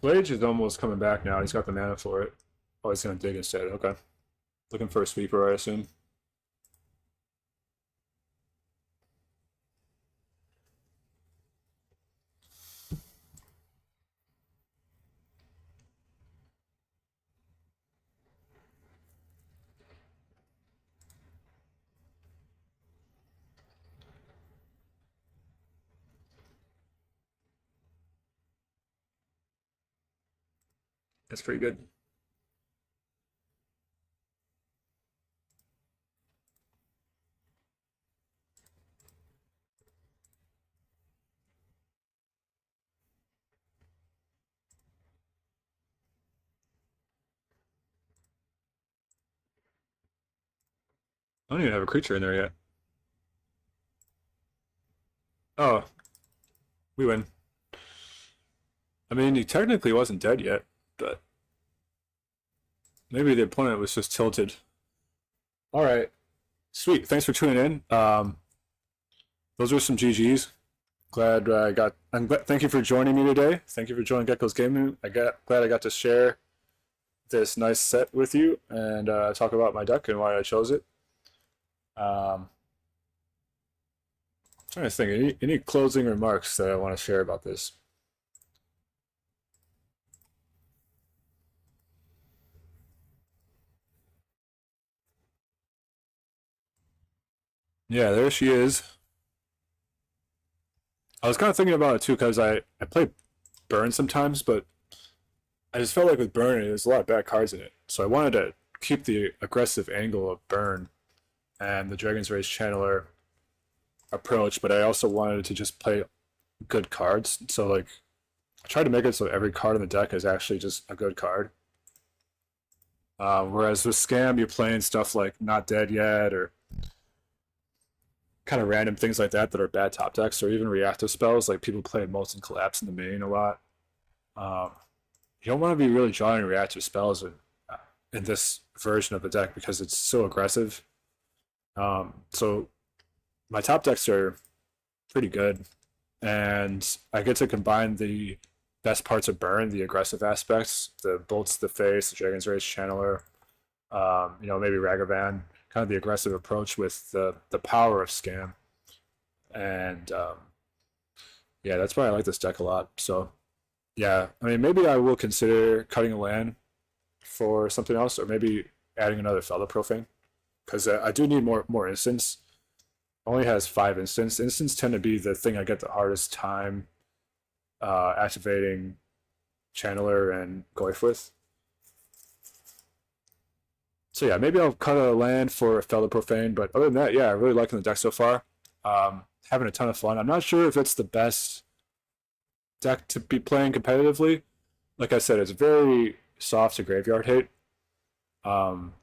Blage is almost coming back now. He's got the mana for it. Oh, he's gonna dig instead. Okay. Looking for a sweeper, I assume. That's pretty good. I don't even have a creature in there yet. Oh, we win. I mean, he technically wasn't dead yet, but maybe the opponent was just tilted. All right, sweet. Thanks for tuning in. Those were some GGs. Glad I got. Thank you for joining me today. Thank you for joining Gecko's Gaming. Glad I got to share this nice set with you and talk about my deck and why I chose it. Trying to think. Any closing remarks that I want to share about this? Yeah, there she is. I was kind of thinking about it too because I play Burn sometimes, but I just felt like with Burn, there's a lot of bad cards in it. So I wanted to keep the aggressive angle of Burn and the Dragon's Rage Channeler approach, but I also wanted to just play good cards. So like I tried to make it so every card in the deck is actually just a good card. Whereas with Scam, you're playing stuff like Not Dead Yet or kind of random things like that that are bad top decks, or even reactive spells. Like people play Molten Collapse in the main a lot. Um, you don't want to be really drawing reactive spells in this version of the deck because it's so aggressive. So my top decks are pretty good, and I get to combine the best parts of Burn, the aggressive aspects, the bolts to the face, the Dragon's Rage Channeler, maybe Ragavan, kind of the aggressive approach with the power of Scam, and yeah, that's why I like this deck a lot. So yeah, I mean maybe I will consider cutting a land for something else, or maybe adding another Fellow Profane because I do need more instants. Only has 5 instants. Instants tend to be the thing I get the hardest time activating Channeler and Goyf with. So yeah, maybe I'll cut a land for Fellow Profane, but other than that, yeah, I'm really liking the deck so far. Having a ton of fun. I'm not sure if it's the best deck to be playing competitively. Like I said, it's very soft to graveyard hate. Um,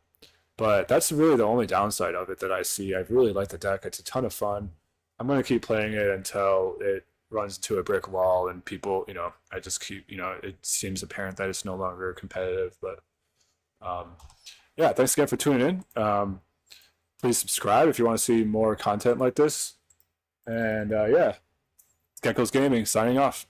but that's really the only downside of it that I see. I really like the deck. It's a ton of fun. I'm gonna keep playing it until it runs into a brick wall and people, I just keep, it seems apparent that it's no longer competitive. But um, yeah, thanks again for tuning in. Please subscribe if you want to see more content like this. And yeah, Gecko's Gaming signing off.